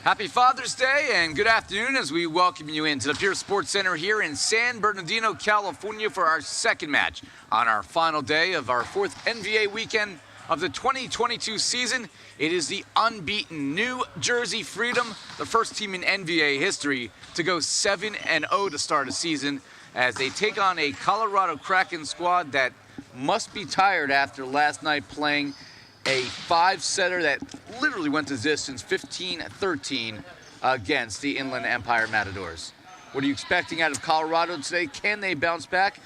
Happy Father's Day and good afternoon as we welcome you into the Pierce Sports Center here in San Bernardino, California for our second match on our final day of our fourth NVA weekend of the 2022 season. It is the unbeaten New Jersey Freedom, the first team in NVA history to go 7-0 to start a season as they take on a Colorado Kraken squad that must be tired after last night playing a five-setter that literally went the distance, 15-13 against the Inland Empire Matadors. What are you expecting out of Colorado today? Can they bounce back?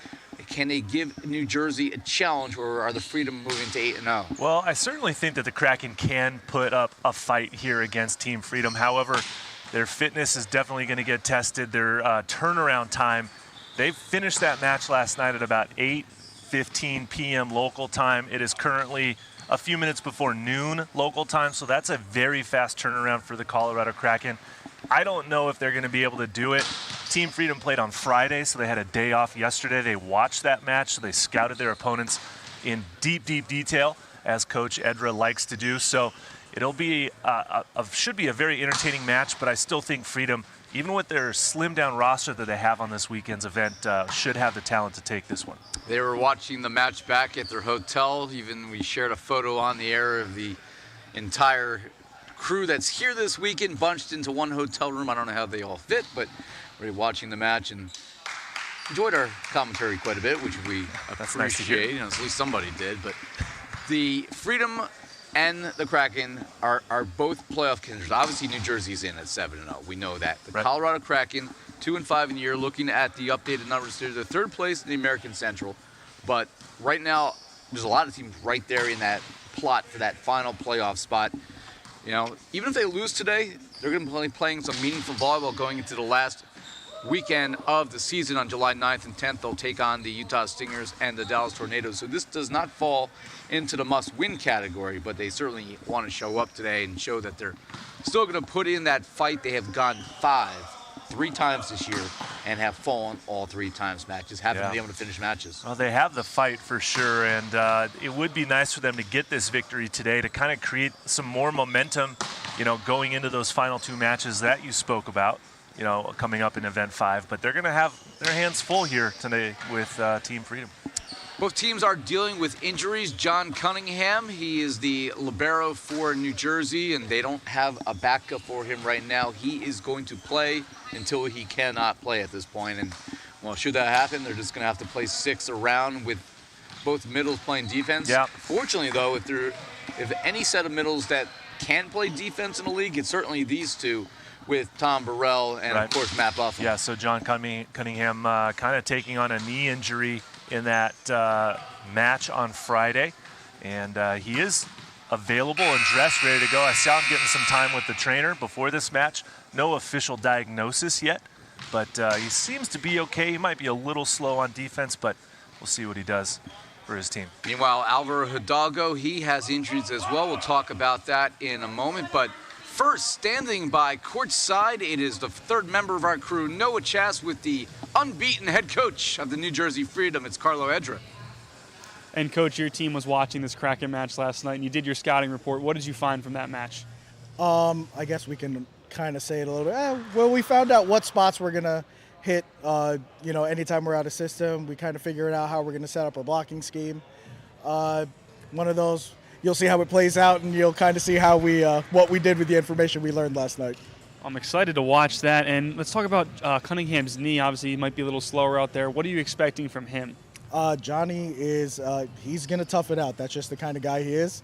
Can they give New Jersey a challenge, or are the Freedom moving to 8-0? Well, I certainly think that the Kraken can put up a fight here against Team Freedom. However, their fitness is definitely going to get tested. Their turnaround time, they finished that match last night at about 8:15 p.m. local time. It is currently a few minutes before noon local time, so that's a very fast turnaround for the Colorado Kraken. I don't know if they're going to be able to do it. Team Freedom played on Friday, so they had a day off yesterday. They watched that match, so they scouted their opponents in deep detail, as Coach Edra likes to do. So it'll be should be a very entertaining match, but I still think Freedom, even with their slimmed-down roster that they have on this weekend's event, should have the talent to take this one. They were watching the match back at their hotel. Even we shared a photo on the air of the entire crew that's here this weekend, bunched into one hotel room. I don't know how they all fit, but we're watching the match and enjoyed our commentary quite a bit, which we appreciate. Nice to hear. You know, at least somebody did. But the Freedom and the Kraken are both playoff contenders. Obviously, New Jersey's in at 7-0. We know that. The Colorado Kraken, 2-5 in the year. Looking at the updated numbers, they're the third place in the American Central. But right now, there's a lot of teams right there in that plot for that final playoff spot. You know, even if they lose today, they're going to be playing some meaningful volleyball going into the last weekend of the season on July 9th and 10th. They'll take on the Utah Stingers and the Dallas Tornadoes. So this does not fall into the must-win category, but they certainly want to show up today and show that they're still going to put in that fight. They have gone three times this year and have fallen all three times matches, haven't been able to finish matches. Well, they have the fight for sure, and it would be nice for them to get this victory today to kind of create some more momentum, you know, going into those final two matches that you spoke about, you know, coming up in Event 5. But they're going to have their hands full here today with Team Freedom. Both teams are dealing with injuries. John Cunningham, he is the libero for New Jersey, and they don't have a backup for him right now. He is going to play until he cannot play at this point. And, well, should that happen, they're just going to have to play 6 around with both middles playing defense. Yeah. Fortunately, though, if any set of middles that can play defense in the league, it's certainly these two with Tom Burrell and, of course, Matt Buffalo. Yeah, so John Cunningham kind of taking on a knee injury in that match on Friday, and he is available and dressed, ready to go. I saw him getting some time with the trainer before this match. No official diagnosis yet, but he seems to be okay. He might be a little slow on defense, but we'll see what he does for his team. Meanwhile, Alvaro Hidalgo, he has injuries as well. We'll talk about that in a moment, but first, standing by courtside, it is the third member of our crew, Noah Chass, with the unbeaten head coach of the New Jersey Freedom. It's Carlo Edra. And, Coach, your team was watching this Kraken match last night, and you did your scouting report. What did you find from that match? I guess we can kind of say it a little bit. Well, we found out what spots we're going to hit, you know, anytime we're out of system. We kind of figured out how we're going to set up our blocking scheme. One of those, you'll see how it plays out, and you'll kind of see how we what we did with the information we learned last night. I'm excited to watch that. And let's talk about Cunningham's knee. Obviously, he might be a little slower out there. What are you expecting from him? Johnny is he's going to tough it out. That's just the kind of guy he is.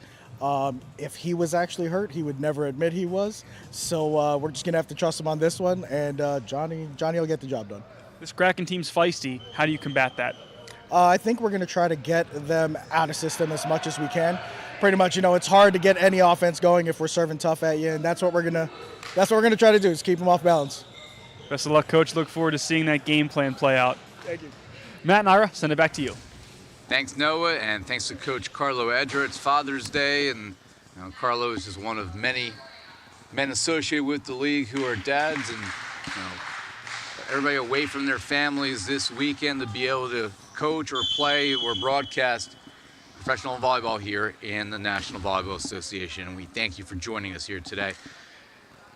If he was actually hurt, he would never admit he was. So we're just going to have to trust him on this one, and Johnny will get the job done. This Kraken team's feisty. How do you combat that? I think we're going to try to get them out of system as much as we can. Pretty much, you know, it's hard to get any offense going if we're serving tough at you, and that's what we're gonna try to do, is keep them off balance. Best of luck, Coach. Look forward to seeing that game plan play out. Thank you. Matt and Ira, send it back to you. Thanks, Noah, and thanks to Coach Carlo Edra. It's Father's Day, and you know, Carlo is just one of many men associated with the league who are dads, and you know, everybody away from their families this weekend to be able to coach or play or broadcast professional volleyball here in the National Volleyball Association, and we thank you for joining us here today.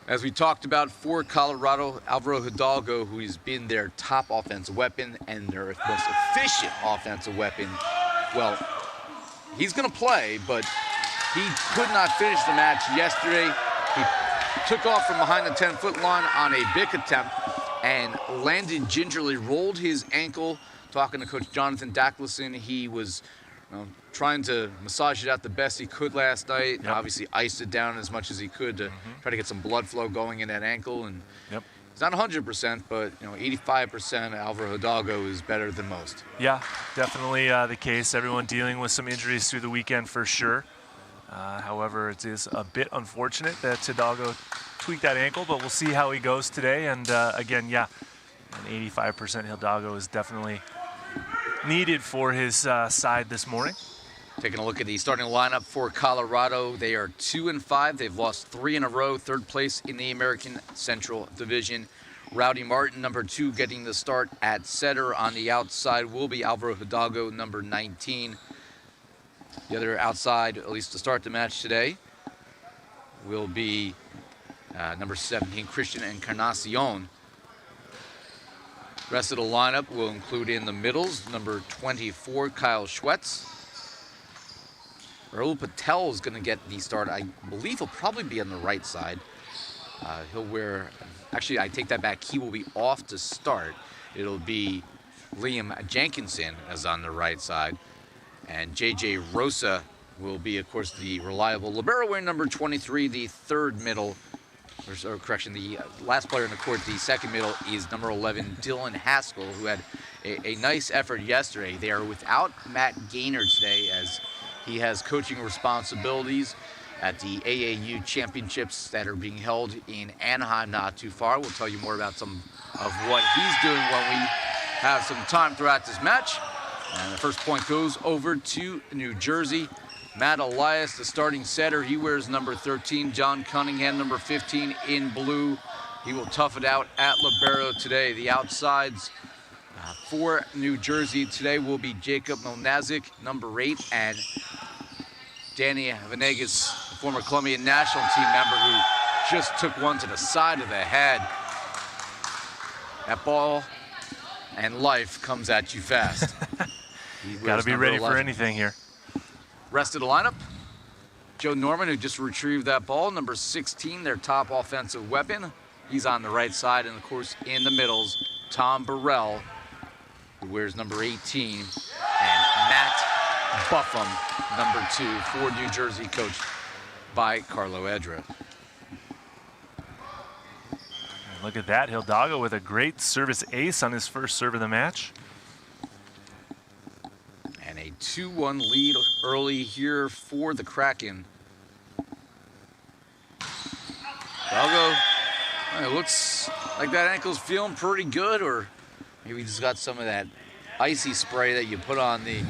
As we talked about for Colorado, Alvaro Hidalgo, who has been their top offensive weapon and their most efficient offensive weapon, well, he's going to play, but he could not finish the match yesterday. He took off from behind the 10-foot line on a big attempt and landed gingerly, rolled his ankle. Talking to Coach Jonathan Dacklison, he was trying to massage it out the best he could last night. Yep. Obviously iced it down as much as he could to try to get some blood flow going in that ankle. And it's not 100%, but 85% Alvaro Hidalgo is better than most. Yeah, definitely the case. Everyone dealing with some injuries through the weekend for sure. However, it is a bit unfortunate that Hidalgo tweaked that ankle, but we'll see how he goes today. And again, yeah, an 85% Hidalgo is definitely needed for his side this morning. Taking a look at the starting lineup for Colorado, they are 2-5. They've lost 3 in a row, third place in the American Central Division. Rowdy Martin, number 2, getting the start at setter. On the outside will be Alvaro Hidalgo, number 19. The other outside, at least to start the match today, will be number 17, Christian Encarnacion. Rest of the lineup will include in the middles, number 24, Kyle Schwetz. Rahul Patel is going to get the start. I believe he'll probably be on the right side. He'll wear, actually, I take that back. He will be off to start. It'll be Liam Jenkinson as on the right side. And J.J. Rosa will be, of course, the reliable libero wearing number 23, the third middle. Or correction, the last player in the court, the second middle, is number 11, Dylan Haskell, who had a nice effort yesterday. They are without Matt Gaynor today as he has coaching responsibilities at the AAU championships that are being held in Anaheim not too far. We'll tell you more about some of what he's doing when we have some time throughout this match. And the first point goes over to New Jersey. Matt Elias, the starting setter, he wears number 13. John Cunningham, number 15 in blue. He will tough it out at libero today. The outsides for New Jersey today will be Jacob Monazic, number 8, and Danny Venegas, former Colombian national team member who just took one to the side of the head. That ball and life comes at you fast. Got to be ready for anything here. Rest of the lineup, Joe Norman, who just retrieved that ball, number 16, their top offensive weapon. He's on the right side, and of course, in the middles, Tom Burrell, who wears number 18, and Matt Buffum, number 2, for New Jersey, coached by Carlo Edra. And look at that, Hidalgo with a great service ace on his first serve of the match. And a 2-1 lead early here for the Kraken. Hidalgo, it looks like that ankle's feeling pretty good, or maybe just got some of that icy spray that you put on the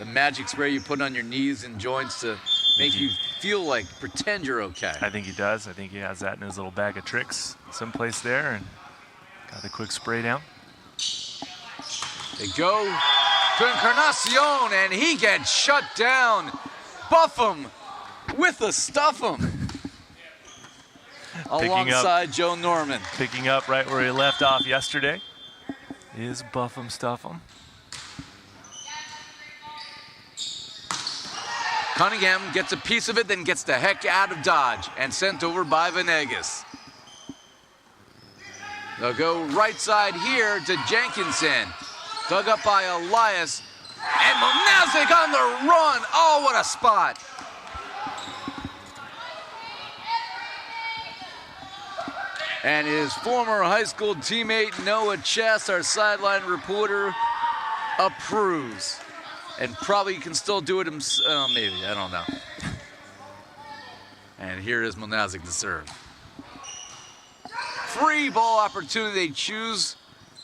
magic spray you put on your knees and joints to make you feel like, pretend you're okay. I think he does. I think he has that in his little bag of tricks someplace there, and got the quick spray down. They go to Encarnacion, and he gets shut down. Buffum with the stuff'em. Alongside Joe Norman. Picking up right where he left off yesterday is Buffum Stuff'em. Cunningham gets a piece of it, then gets the heck out of Dodge and sent over by Venegas. They'll go right side here to Jenkinson. Dug up by Elias. And Monazic on the run. Oh, what a spot. And his former high school teammate, Noah Chess, our sideline reporter, approves. And probably can still do it himself. Maybe, I don't know. And here is Monazic to serve. Free ball opportunity. They choose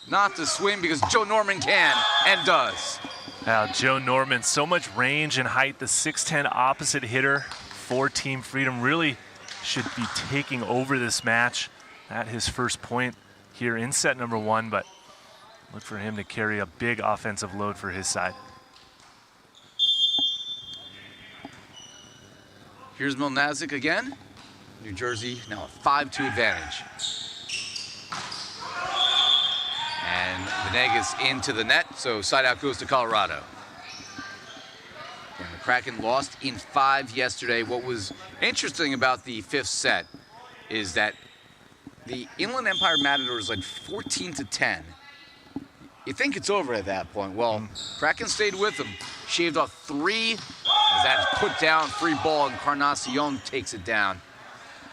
not to swing because Joe Norman can and does. Now, Joe Norman, so much range and height. The 6'10" opposite hitter for Team Freedom really should be taking over this match at his first point here in set number 1, but look for him to carry a big offensive load for his side. Here's Monazic again. New Jersey now a 5-2 advantage. And Venegas into the net, so side out goes to Colorado. And the Kraken lost in 5 yesterday. What was interesting about the 5th set is that the Inland Empire Matadors led 14-10. You think it's over at that point. Well, Kraken stayed with them, shaved off 3, as that is put down, free ball, and Encarnacion takes it down.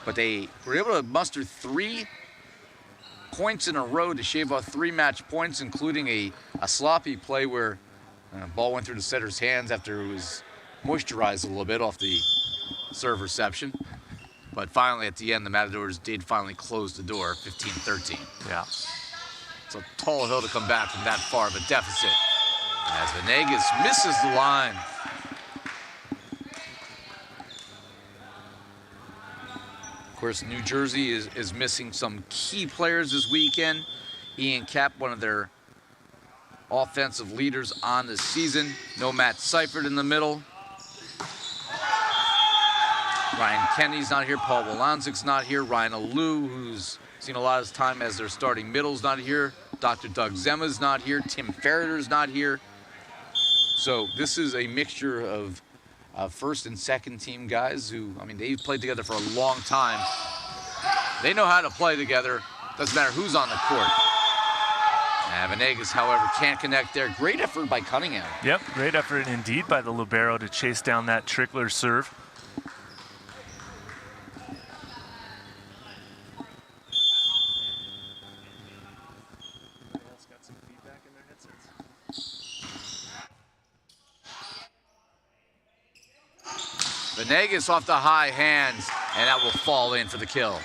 But they were able to muster 3 points in a row to shave off 3 match points, including a sloppy play where the ball went through the setter's hands after it was moisturized a little bit off the serve reception. But finally, at the end, the Matadors did finally close the door, 15-13. Yeah. It's a tall hill to come back from that far of a deficit, as Venegas misses the line. Of course, New Jersey is missing some key players this weekend. Ian Kapp, one of their offensive leaders on the season. No Matt Seifert in the middle. Ryan Kenny's not here. Paul Wolanczyk's not here. Ryan Alou, who's seen a lot of his time as their starting middle's not here. Dr. Doug Zema's not here. Tim Ferriter's not here. So this is a mixture of first and second team guys who, I mean, they've played together for a long time. They know how to play together. Doesn't matter who's on the court. And Venegas, however, can't connect there. Great effort by Cunningham. Yep, great effort indeed by the libero to chase down that Trickler serve. Venegas off the high hands, and that will fall in for the kill.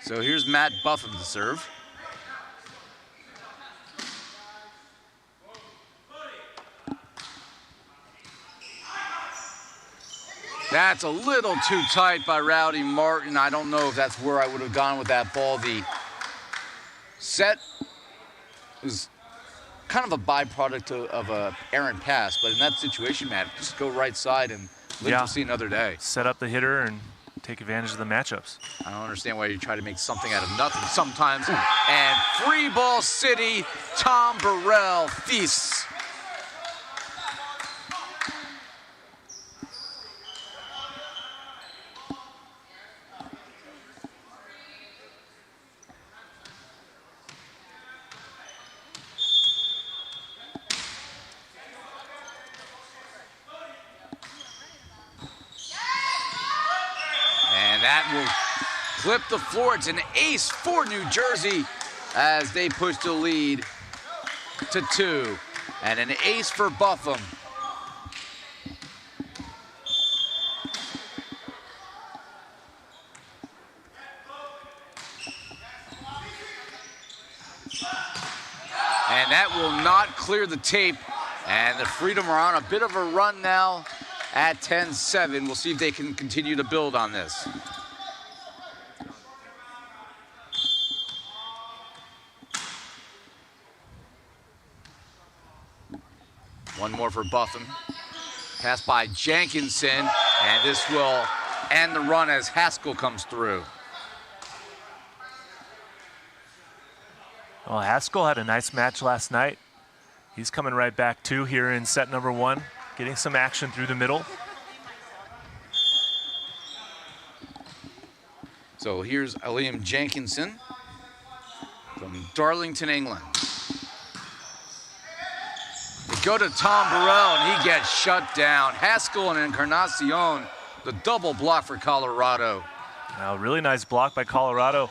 So here's Matt Buffum to serve. That's a little too tight by Rowdy Martin. I don't know if that's where I would have gone with that ball. The set was kind of a byproduct of a errant pass, but in that situation, Matt, just go right side and live to see another day. Set up the hitter and take advantage of the matchups. I don't understand why you try to make something out of nothing sometimes. And free ball city, Tom Burrell feasts. Clip the floor. It's an ace for New Jersey as they push the lead to 2. And an ace for Buffum. And that will not clear the tape. And the Freedom are on a bit of a run now at 10-7. We'll see if they can continue to build on this. One more for Buffum. Pass by Jenkinson, and this will end the run as Haskell comes through. Well, Haskell had a nice match last night. He's coming right back too here in set number 1, getting some action through the middle. So here's Liam Jenkinson from Darlington, England. Go to Tom Burrell, and he gets shut down. Haskell and Encarnacion, the double block for Colorado. Now, really nice block by Colorado.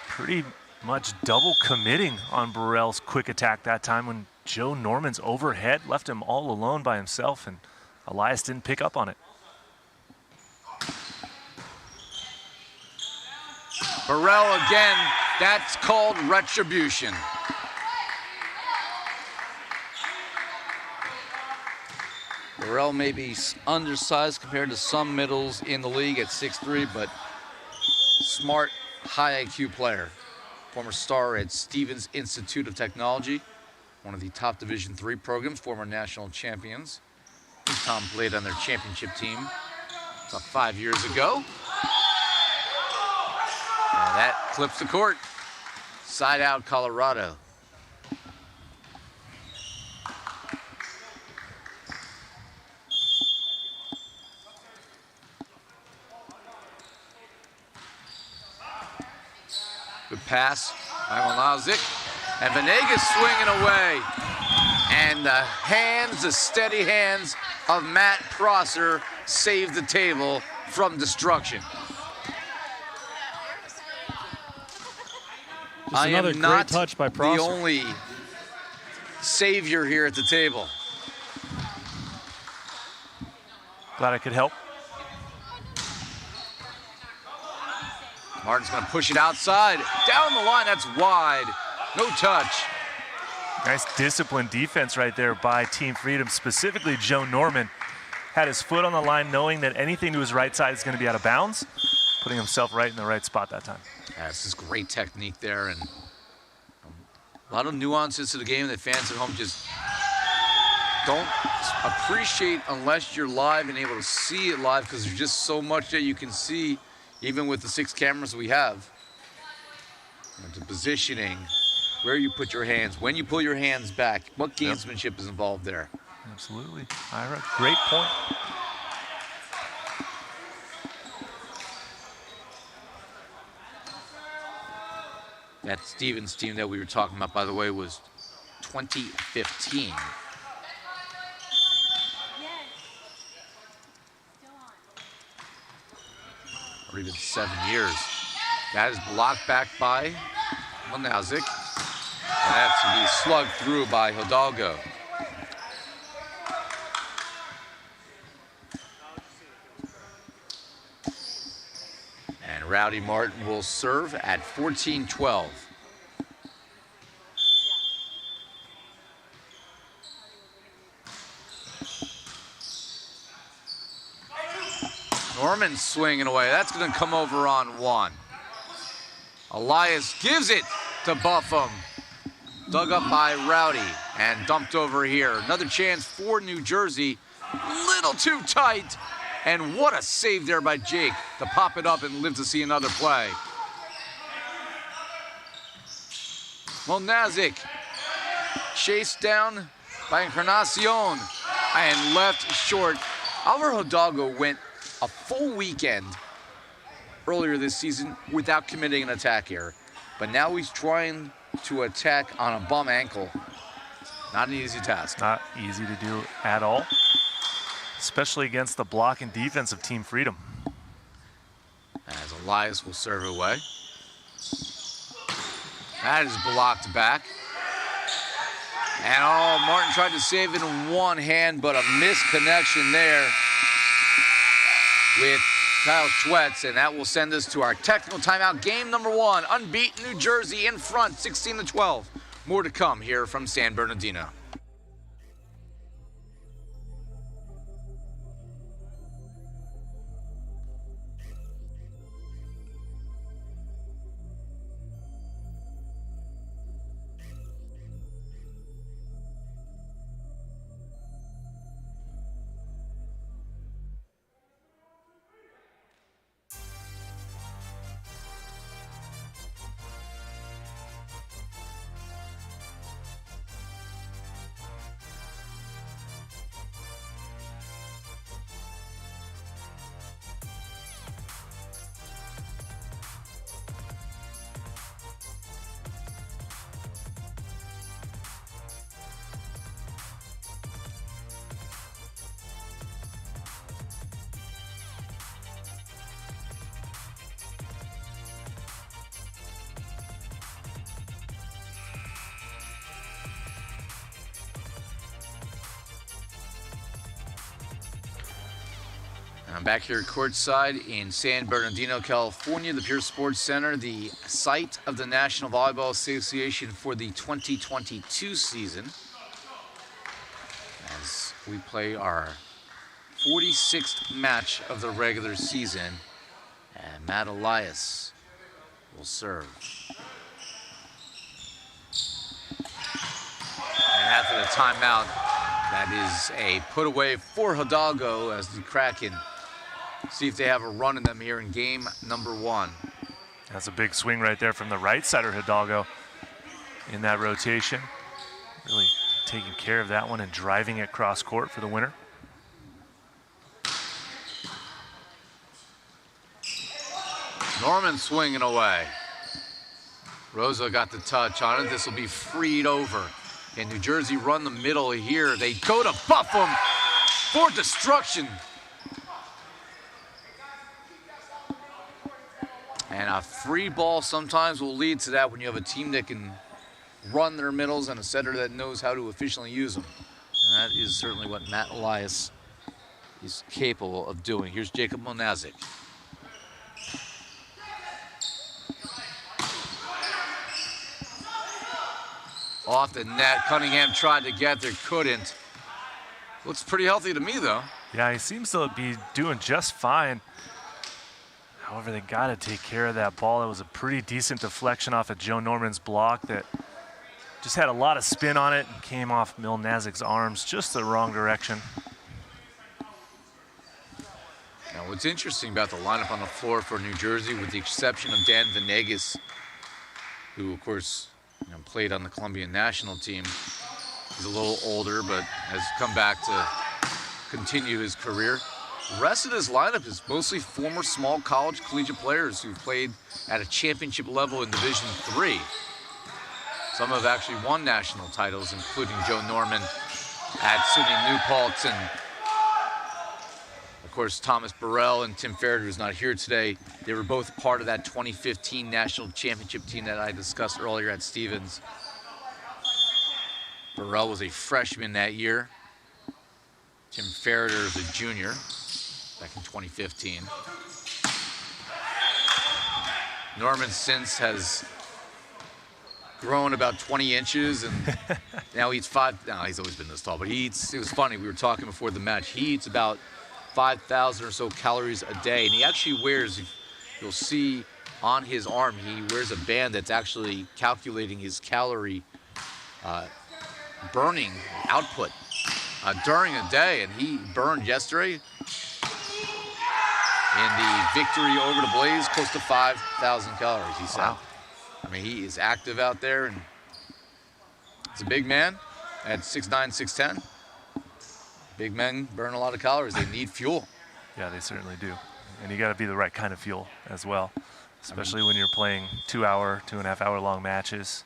Pretty much double committing on Burrell's quick attack that time when Joe Norman's overhead left him all alone by himself, and Elias didn't pick up on it. Burrell again, that's called retribution. Burrell may be undersized compared to some middles in the league at 6'3", but smart high IQ player, former star at Stevens Institute of Technology, one of the top Division III programs, former national champions. Tom played on their championship team about 5 years ago. And that clips the court. Side out, Colorado. Good pass by Mlazic. And Venegas swinging away. And the hands, the steady hands of Matt Prosser saved the table from destruction. Just another great touch by Prosser. The only savior here at the table. Glad I could help. Martin's gonna push it outside. Down the line, that's wide. No touch. Nice disciplined defense right there by Team Freedom, specifically Joe Norman. Had his foot on the line knowing that anything to his right side is gonna be out of bounds, putting himself right in the right spot that time. Yeah, this is great technique there, and a lot of nuances to the game that fans at home just don't appreciate unless you're live and able to see it live, because there's just so much that you can see, even with the 6 cameras we have. The positioning, where you put your hands, when you pull your hands back, what gamesmanship is involved there. Absolutely. Ira, great point. That Stevens team that we were talking about, by the way, was 2015. Or even 7 years. That is blocked back by Mlazic. And that's to be slugged through by Hidalgo. And Rowdy Martin will serve at 14-12. Norman swinging away. That's going to come over on 1. Elias gives it to Buffum. Dug up by Rowdy and dumped over here. Another chance for New Jersey. Little too tight. And what a save there by Jake to pop it up and live to see another play. Mlazic chased down by Encarnacion and left short. Alvaro Hidalgo went a full weekend earlier this season without committing an attack error. But now he's trying to attack on a bum ankle. Not an easy task. Not easy to do at all, especially against the block and defense of Team Freedom. As Elias will serve it away. That is blocked back. And oh, Martin tried to save it in one hand, but a misconnection there with Kyle Schwetz, and that will send us to our technical timeout. Game number 1, unbeaten New Jersey in front, 16-12. More to come here from San Bernardino. I'm back here courtside in San Bernardino, California, the Pure Sports Center, the site of the National Volleyball Association for the 2022 season, as we play our 46th match of the regular season. And Matt Elias will serve. And after the timeout, that is a put away for Hidalgo as the Kraken see if they have a run in them here in game number 1. That's a big swing right there from the right side of Hidalgo in that rotation. Really taking care of that one and driving it cross court for the winner. Norman swinging away. Rosa got the touch on it. This will be freed over. And New Jersey run the middle here. They go to buff them for destruction. And a free ball sometimes will lead to that when you have a team that can run their middles and a setter that knows how to efficiently use them. And that is certainly what Matt Elias is capable of doing. Here's Jacob Monazic. Off the net, Cunningham tried to get there, couldn't. Looks pretty healthy to me, though. Yeah, he seems to be doing just fine. However, they got to take care of that ball. It was a pretty decent deflection off of Joe Norman's block that just had a lot of spin on it and came off Milnazic's arms just the wrong direction. Now, what's interesting about the lineup on the floor for New Jersey, with the exception of Dan Venegas, who, of course, played on the Colombian national team. He's a little older, but has come back to continue his career. The rest of this lineup is mostly former small college collegiate players who've played at a championship level in Division III. Some have actually won national titles, including Joe Norman at Sidney New Paltz, and of course Thomas Burrell and Tim Farrader, who's not here today. They were both part of that 2015 national championship team that I discussed earlier at Stevens. Burrell was a freshman that year. Tim Farrader is a junior back in 2015. Norman since has grown about 20 inches, and now he eats he's always been this tall, but it was funny, we were talking before the match, he eats about 5,000 or so calories a day, and he actually wears, you'll see on his arm, he wears a band that's actually calculating his calorie burning output during a day, and he burned yesterday in the victory over the Blaze close to 5,000 calories, he said. Wow. I mean, he is active out there, and he's a big man at 6'9", 6'10". Big men burn a lot of calories. They need fuel. Yeah, they certainly do. And you got to be the right kind of fuel as well, especially when you're playing 2-hour, 2.5-hour long matches,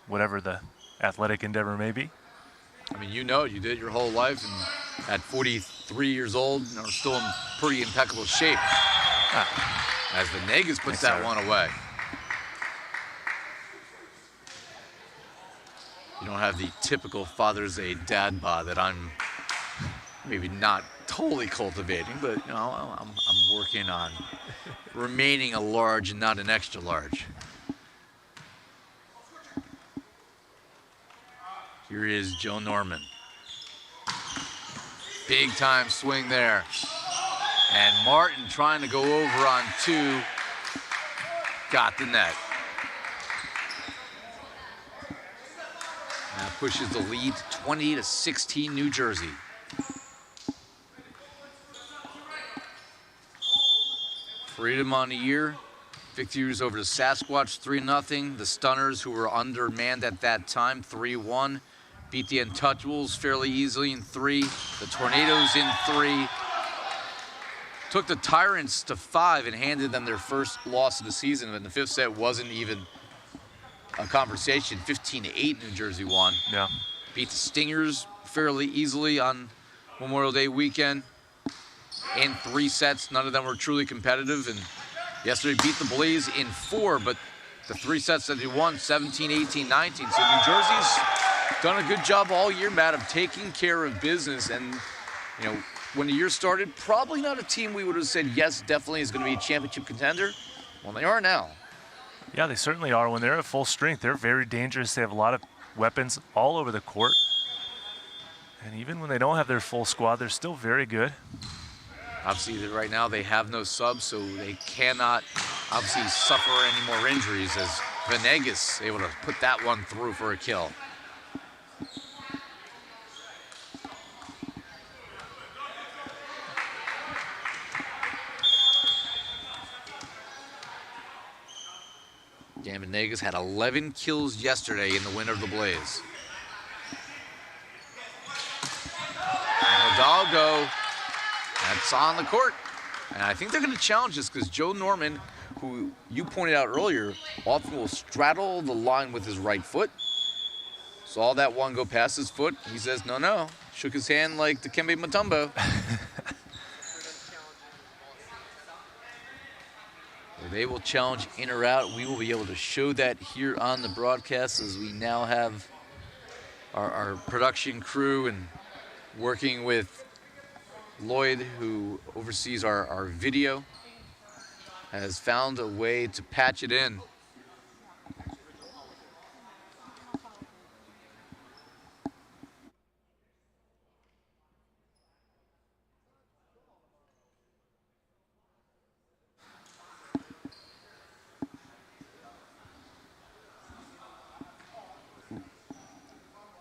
whatever the athletic endeavor may be. I mean, you did it your whole life, and at 43 years old, are still in pretty impeccable shape. As Venegas puts that one away. You don't have the typical Father's Day dad bod that I'm maybe not totally cultivating, but I'm working on remaining a large and not an extra large. Here is Joe Norman. Big time swing there. And Martin trying to go over on 2, got the net. That pushes the lead 20-16 New Jersey. Freedom on the year. Victories over the Sasquatch 3-0. The Stunners, who were undermanned at that time, 3-1. Beat the Untouchables fairly easily in 3. The Tornadoes in 3. Took the Tyrants to 5 and handed them their first loss of the season. And the 5th set wasn't even a conversation. 15-8 New Jersey won. Yeah. Beat the Stingers fairly easily on Memorial Day weekend. In 3 sets, none of them were truly competitive. And yesterday beat the Blaze in 4, but the 3 sets that they won, 17, 18, 19. So New Jersey's done a good job all year, Matt, of taking care of business. And, when the year started, probably not a team we would have said, yes, definitely is going to be a championship contender. Well, they are now. Yeah, they certainly are. When they're at full strength, they're very dangerous. They have a lot of weapons all over the court. And even when they don't have their full squad, they're still very good. Obviously, right now they have no subs, so they cannot obviously suffer any more injuries, as Venegas able to put that one through for a kill. Dan Venegas had 11 kills yesterday in the win of the Blaze. And Hidalgo, that's on the court. And I think they're going to challenge this because Joe Norman, who you pointed out earlier, often will straddle the line with his right foot. Saw that one go past his foot. He says, no. Shook his hand like Dikembe Mutombo. They will challenge in or out. We will be able to show that here on the broadcast as we now have our production crew and working with Lloyd, who oversees our video, has found a way to patch it in.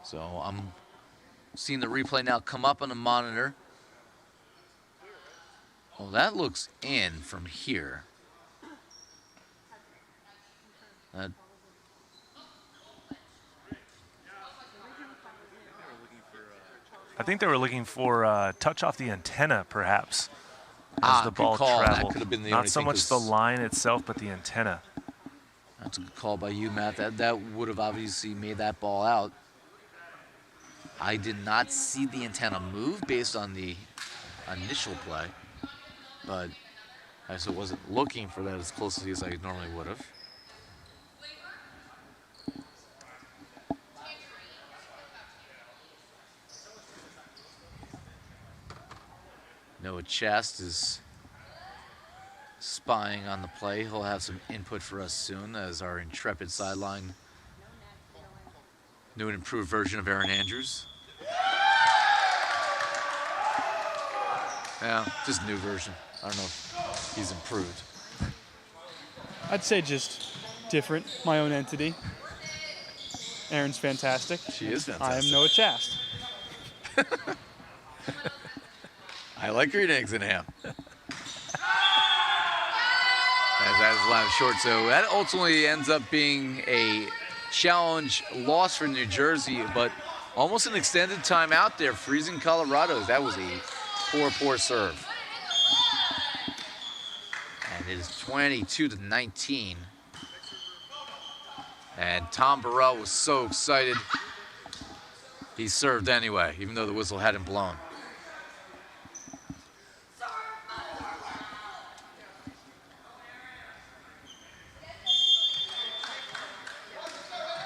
So I'm seeing the replay now come up on the monitor. Well, that looks in from here. I think they were looking for a touch off the antenna, perhaps, as the ball traveled. That could have been the Not so much the line itself, but the antenna. That's a good call by you, Matt. That would have obviously made that ball out. I did not see the antenna move based on the initial play, but I also wasn't looking for that as closely as I normally would have. Noah Chast is spying on the play. He'll have some input for us soon as our intrepid sideline. New and improved version of Aaron Andrews. Yeah, just new version. I don't know if he's improved. I'd say just different, my own entity. Aaron's fantastic. She is fantastic. I am Noah Chast. I like green eggs and ham. As that is live short, so that ultimately ends up being a challenge loss for New Jersey, but almost an extended time out there, freezing Colorado. That was a poor serve. And it is 22-19. And Tom Burrell was so excited. He served anyway, even though the whistle hadn't blown.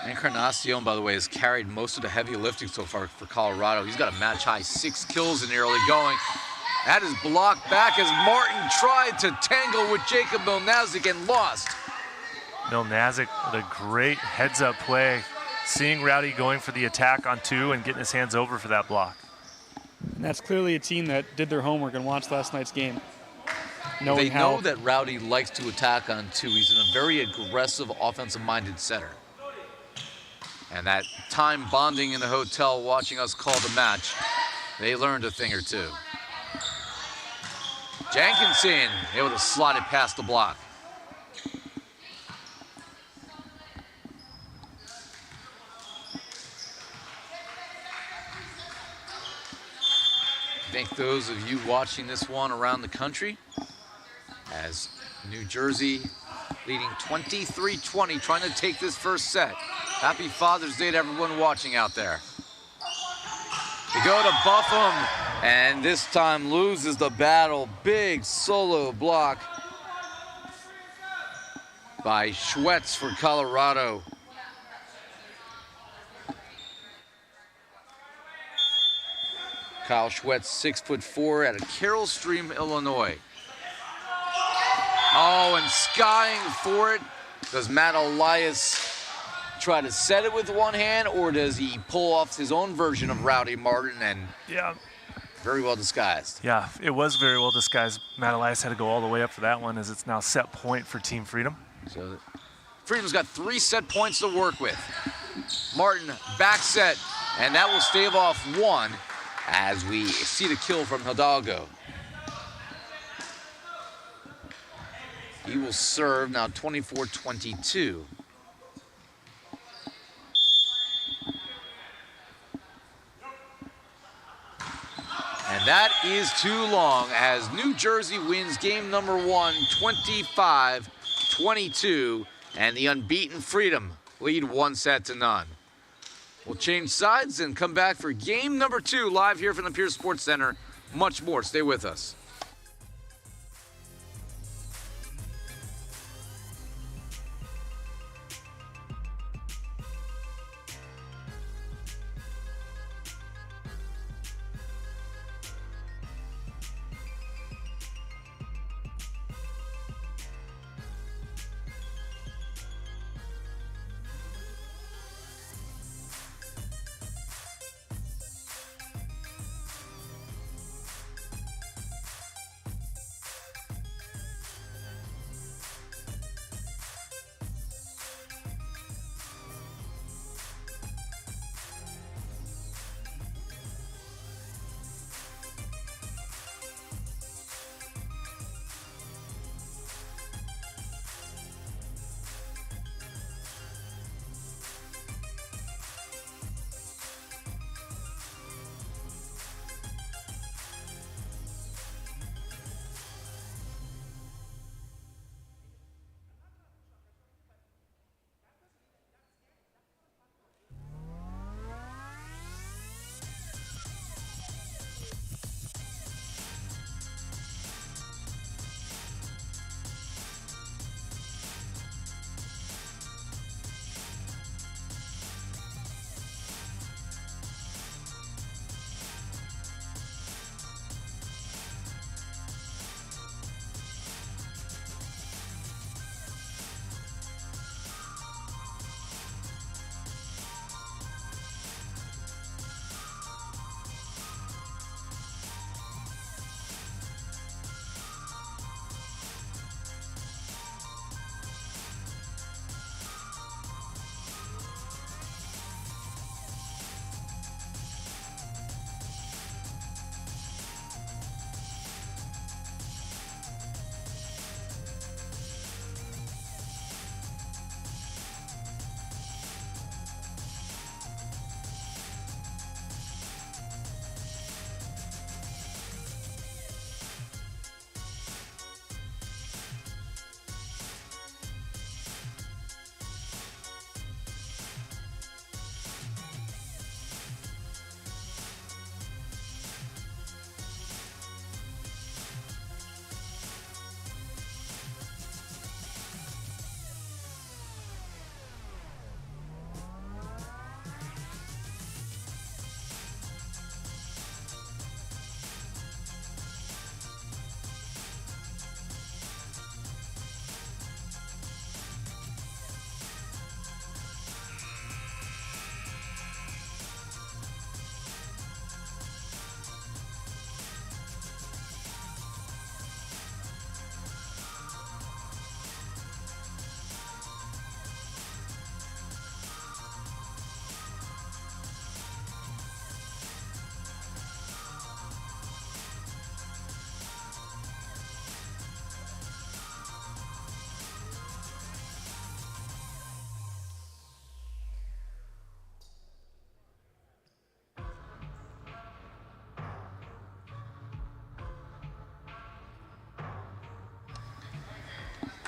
Encarnacion, by the way, has carried most of the heavy lifting so far for Colorado. He's got a match-high 6 kills in the early going. That is blocked back as Martin tried to tangle with Jacob Milnazik and lost. Milnazik with a great heads-up play, seeing Rowdy going for the attack on 2 and getting his hands over for that block. And that's clearly a team that did their homework and watched last night's game. They know that Rowdy likes to attack on 2. He's in a very aggressive, offensive-minded setter. And that time bonding in the hotel watching us call the match, they learned a thing or two. Jenkinson able to slot it past the block. Thank those of you watching this one around the country as New Jersey leading 23-20, trying to take this first set. Happy Father's Day to everyone watching out there. They go to Buffum, and this time loses the battle. Big solo block by Schwetz for Colorado. Kyle Schwetz, 6'4", out of Carroll Stream, Illinois. Oh, and skying for it. Does Matt Elias try to set it with one hand, or does he pull off his own version of Rowdy Martin and very well disguised. Yeah, it was very well disguised. Matt Elias had to go all the way up for that one as it's now set point for Team Freedom. So Freedom's got 3 set points to work with. Martin back set, and that will stave off 1 as we see the kill from Hidalgo. He will serve now 24-22. And that is too long as New Jersey wins game number 1, 25-22, and the unbeaten Freedom lead 1-0. We'll change sides and come back for game number 2 live here from the Pierce Sports Center. Much more. Stay with us.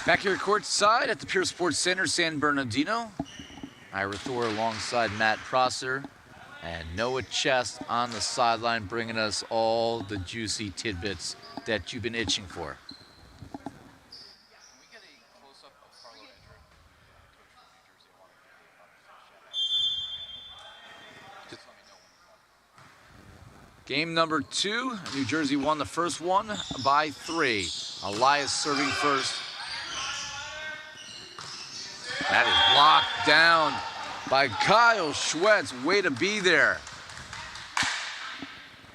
Back here courtside at the Pierce Sports Center, San Bernardino. Ira Thor alongside Matt Prosser and Noah Chest on the sideline, bringing us all the juicy tidbits that you've been itching for. Game number 2, New Jersey won the first one by 3. Elias serving first. That is blocked down by Kyle Schwetz. Way to be there.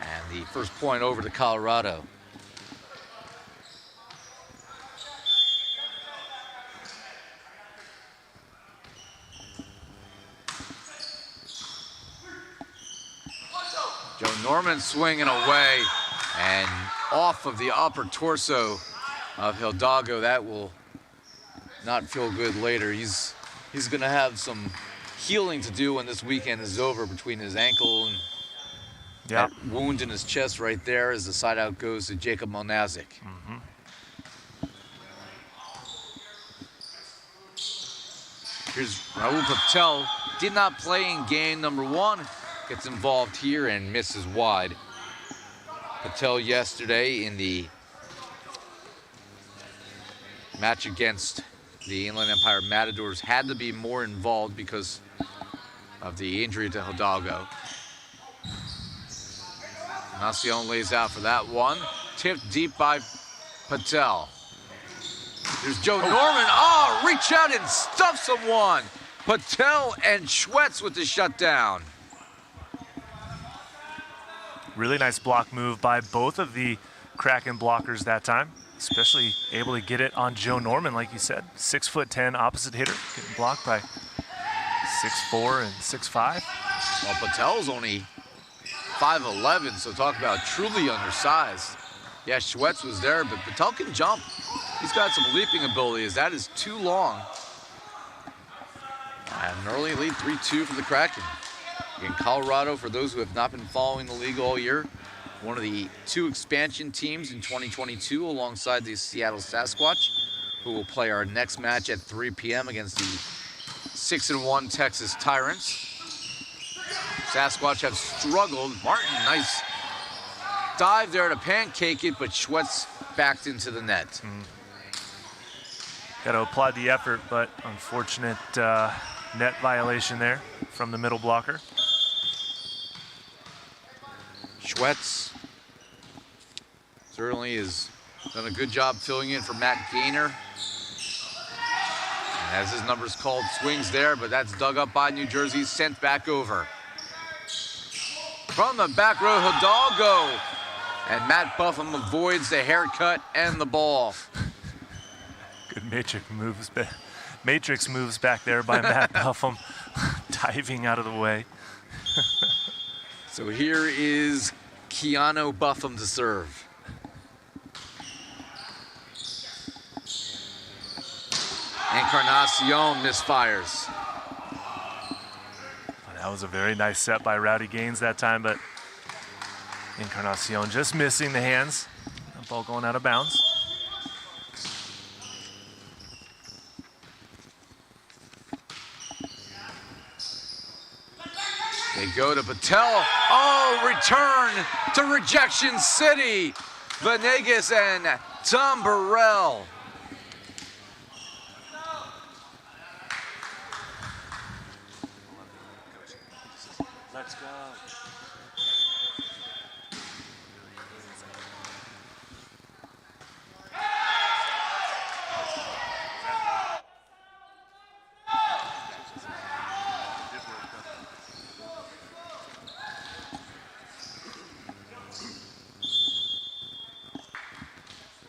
And The first point over to Colorado. Joe Norman swinging away and off of the upper torso of Hidalgo. That will not feel good later. He's going to have some healing to do when this weekend is over between his ankle and that wound in his chest right there as the side out goes to Jacob Monazic. Here's Raul Patel. Did not play in game number 1. Gets involved here and misses wide. Patel yesterday in the match against the Inland Empire Matadors had to be more involved because of the injury to Hidalgo. Nacion lays out for that one. Tipped deep by Patel. There's Joe Norman. Oh, reach out and stuff someone. Patel and Schwetz with the shutdown. Really nice block move by both of the Kraken blockers that time, especially able to get it on Joe Norman, like you said. 6'10" opposite hitter, getting blocked by 6'4" and 6'5". Well, Patel's only 5'11", so talk about truly undersized. Yeah, Schwetz was there, but Patel can jump. He's got some leaping abilities. That is too long. And an early lead, 3-2 for the Kraken. In Colorado, for those who have not been following the league all year, one of the 2 expansion teams in 2022 alongside the Seattle Sasquatch, who will play our next match at 3 p.m. against the 6-1 Texas Tyrants. Sasquatch have struggled. Martin, nice dive there to pancake it, but Schwetz backed into the net. Got to applaud the effort, but unfortunate net violation there from the middle blocker. Schwetz certainly has done a good job filling in for Matt Gaynor. And as his number's called, swings there, but that's dug up by New Jersey, sent back over. From the back row, Hidalgo. And Matt Buffum avoids the haircut and the ball. Good matrix moves back there by Matt Buffum, diving out of the way. So here is Keanu Buffum to serve. Encarnacion misfires. That was a very nice set by Rowdy Gaines that time, but Encarnacion just missing the hands. That ball going out of bounds. They go to Patel. Oh, return to Rejection City. Venegas and Tom Burrell. Let's go.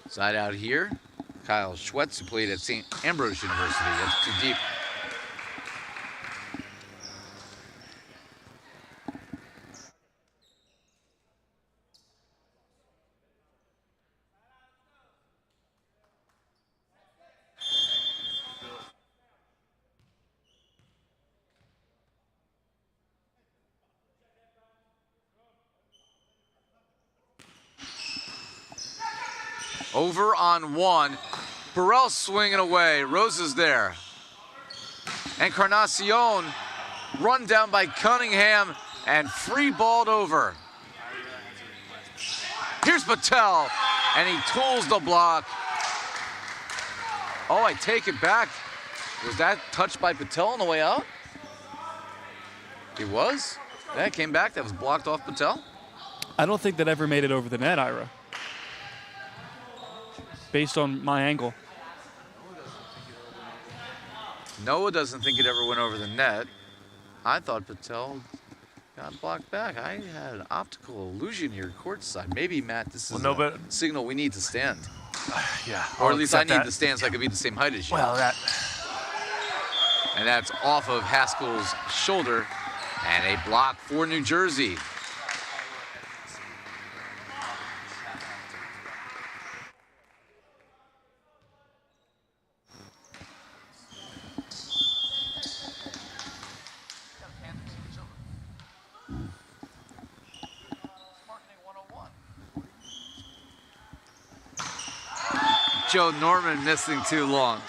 Side out here, Kyle Schwetz, who played at St. Ambrose University. That's too deep. Over on 1. Burrell swinging away. Rose is there. Encarnacion run down by Cunningham and free balled over. Here's Patel, and he tools the block. Oh, I take it back. Was that touched by Patel on the way out? It was? Yeah, it came back. That was blocked off Patel. I don't think that ever made it over the net, Ira. Based on my angle. Noah doesn't think it ever went over the net. I thought Patel got blocked back. I had an optical illusion here courtside. Maybe, Matt, this is but a signal we need to stand. Yeah. Or at least I need that. to stand so I can be the same height as you. Well, that. And that's off of Haskell's shoulder. And a block for New Jersey. Joe Norman missing too long.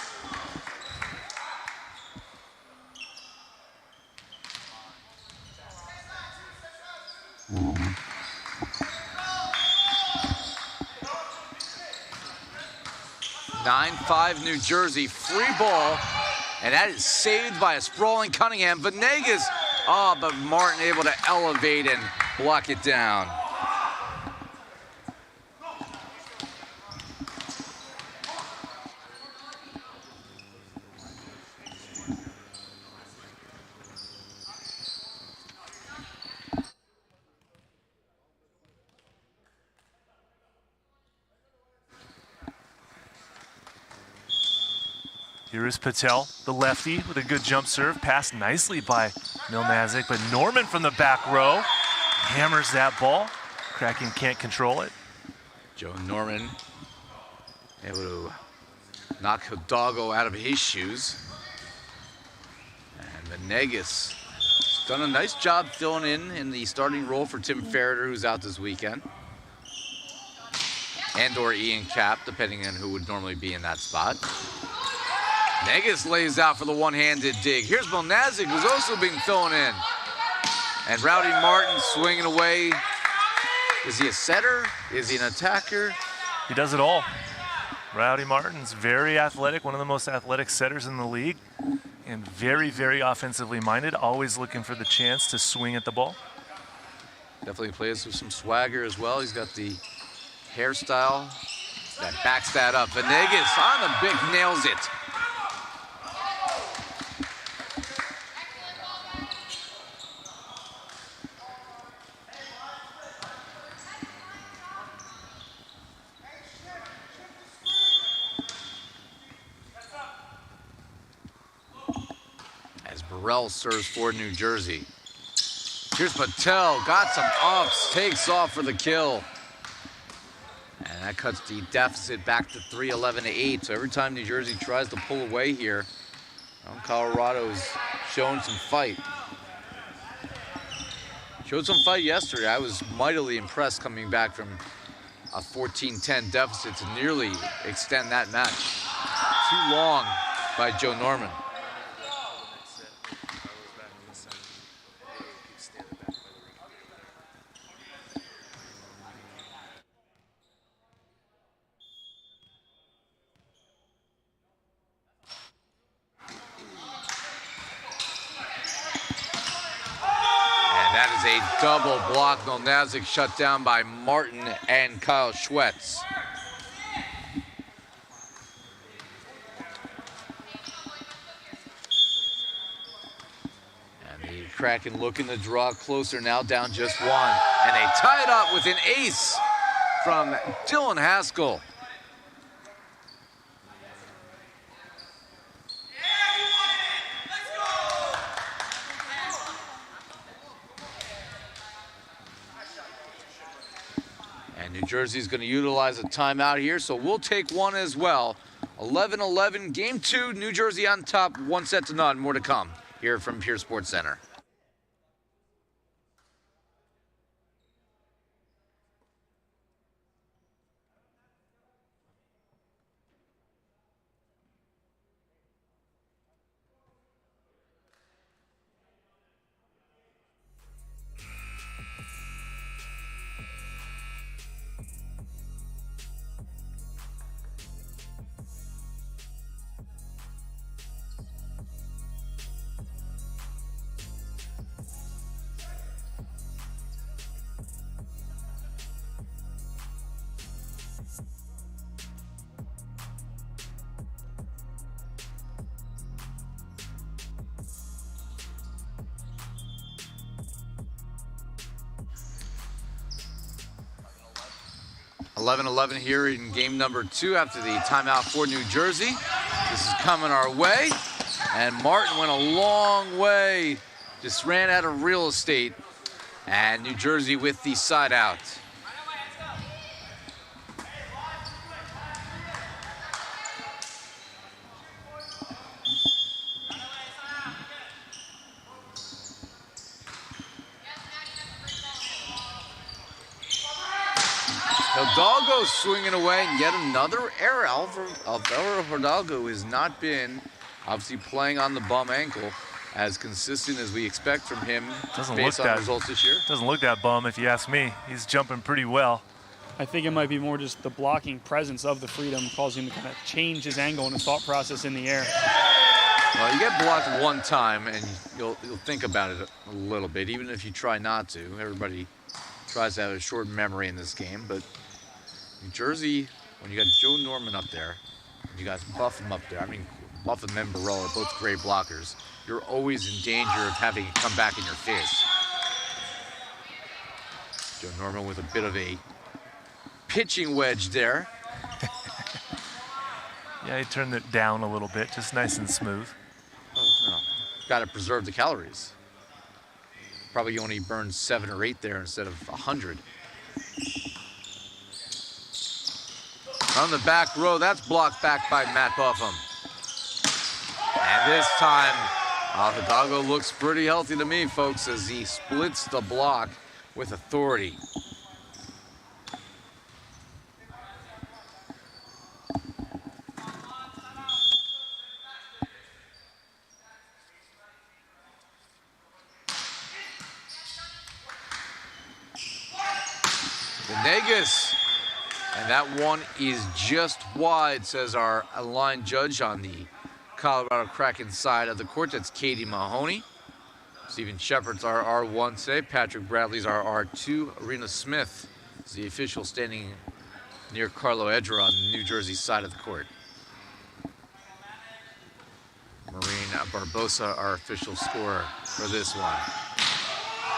(9-5) New Jersey, free ball, and that is saved by a sprawling Cunningham. Venegas, but Martin able to elevate and block it down. Here is Patel, the lefty, with a good jump serve. Passed nicely by Milnazic, but Norman from the back row hammers that ball. Kraken can't control it. Joe Norman able to knock Hidalgo out of his shoes. And Venegas done a nice job filling in the starting role for Tim Ferreter, who's out this weekend. And or Ian Cap, depending on who would normally be in that spot. Venegas lays out for the one-handed dig. Here's Milnazic, who's also being thrown in. And Rowdy Martin swinging away. Is he a setter? Is he an attacker? He does it all. Rowdy Martin's very athletic, one of the most athletic setters in the league, and very, very offensively minded, always looking for the chance to swing at the ball. Definitely plays with some swagger as well. He's got the hairstyle that backs that up. Venegas on the big, nails it. Burrell serves for New Jersey. Here's Patel, got some ups, takes off for the kill. And that cuts the deficit back to 3, 11-8. So every time New Jersey tries to pull away here, Colorado's showing some fight. Showed some fight yesterday. I was mightily impressed coming back from a 14-10 deficit to nearly extend that match. Too long by Joe Norman. A double block. Milnazic shut down by Martin and Kyle Schwetz. And the Kraken looking to draw closer now, down just one. And they tie it up with an ace from Dylan Haskell. New Jersey's going to utilize a timeout here, so we'll take one as well. 11-11, game 2, New Jersey on top, 1-0. More to come here from Pierce Sports Center. 11-11 here in game number 2 after the timeout for New Jersey. This is coming our way. And Martin went a long way. Just ran out of real estate. And New Jersey with the side out. Hidalgo swinging away, and yet another error. Alvaro Hidalgo has not been obviously playing on the bum ankle as consistent as we expect from him based on results this year. Doesn't look that bum if you ask me. He's jumping pretty well. I think it might be more just the blocking presence of the Freedom causing him to kind of change his angle and his thought process in the air. Well, you get blocked one time and you'll think about it a little bit, even if you try not to. Everybody tries to have a short memory in this game, but New Jersey, when you got Joe Norman up there, you got Buffum up there, I mean, Buffum and Burrell are both great blockers. You're always in danger of having it come back in your face. Joe Norman with a bit of a pitching wedge there. Yeah, he turned it down a little bit, just nice and smooth. Oh, no. Got to preserve the calories. Probably only burned 7 or 8 there instead of 100. On the back row, that's blocked back by Matt Buffum. And this time, Hidalgo looks pretty healthy to me, folks, as he splits the block with authority. Venegas, and that one is just wide, says our line judge on the Colorado Kraken side of the court. That's Katie Mahoney. Stephen Shepard's our R1 today. Patrick Bradley's our R2. Arena Smith is the official standing near Carlo Edra on the New Jersey side of the court. Marina Barbosa, our official scorer for this one.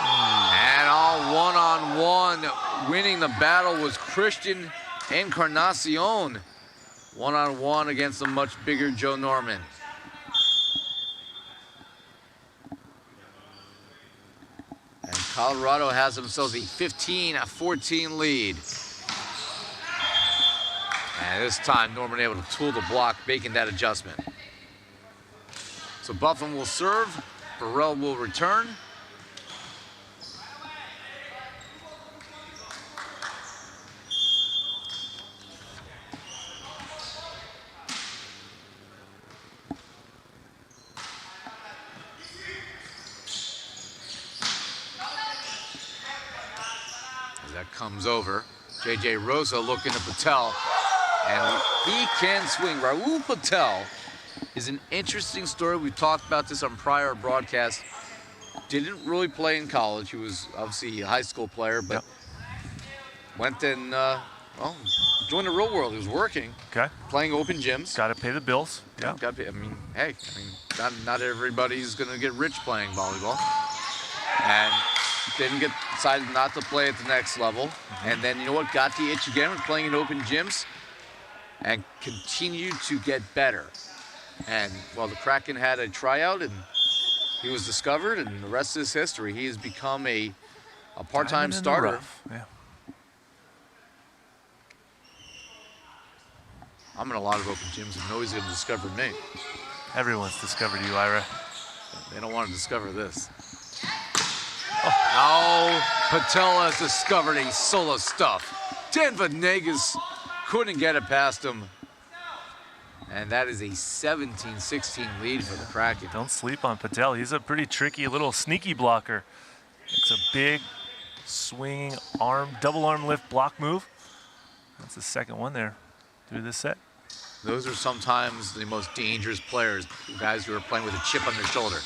And all one-on-one, winning the battle was Christian Encarnacion. One-on-one against a much bigger Joe Norman. And Colorado has themselves a 15-14 lead. And this time, Norman able to tool the block, making that adjustment. So Buffum will serve, Burrell will return. Comes over. J.J. Rosa looking at Patel, and he can swing. Raul Patel is an interesting story. We've talked about this on prior broadcasts. Didn't really play in college. He was obviously a high school player, but went and, well, joined the real world. He was working, playing open gyms. Got to pay the bills. Yeah, got to pay. I mean, hey, not everybody's going to get rich playing volleyball. And decided not to play at the next level. And then, you know what, got the itch again with playing in open gyms and continued to get better. And, well, the Kraken had a tryout and he was discovered, and the rest is history. He has become a part-time starter. Yeah. I'm in a lot of open gyms and nobody's going to discover me. Everyone's discovered you, Ira. They don't want to discover this. Oh, Patel has discovered a solo stuff. Dan Venegas couldn't get it past him. And that is a 17-16 lead for the Kraken. Don't sleep on Patel. He's a pretty tricky little sneaky blocker. It's a big swinging arm, double arm lift block move. That's the second one there through this set. Those are sometimes the most dangerous players, guys who are playing with a chip on their shoulder.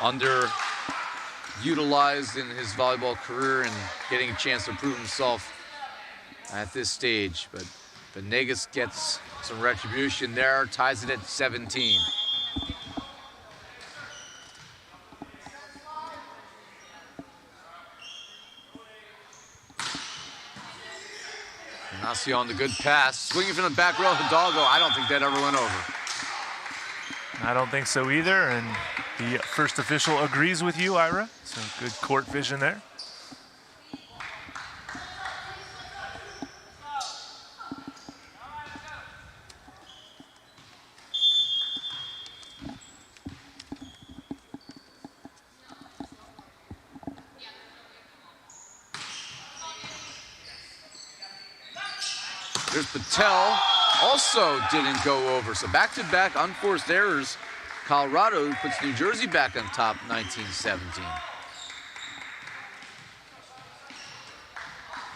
Underutilized in his volleyball career and getting a chance to prove himself at this stage. But Venegas gets some retribution there, ties it at 17. Ignacio on the good pass. Swinging from the back row, Hidalgo. I don't think that ever went over. I don't think so either, and the first official agrees with you, Ira. So good court vision there. There's Patel, also didn't go over. So back-to-back unforced errors. Colorado puts New Jersey back on top, 19-17.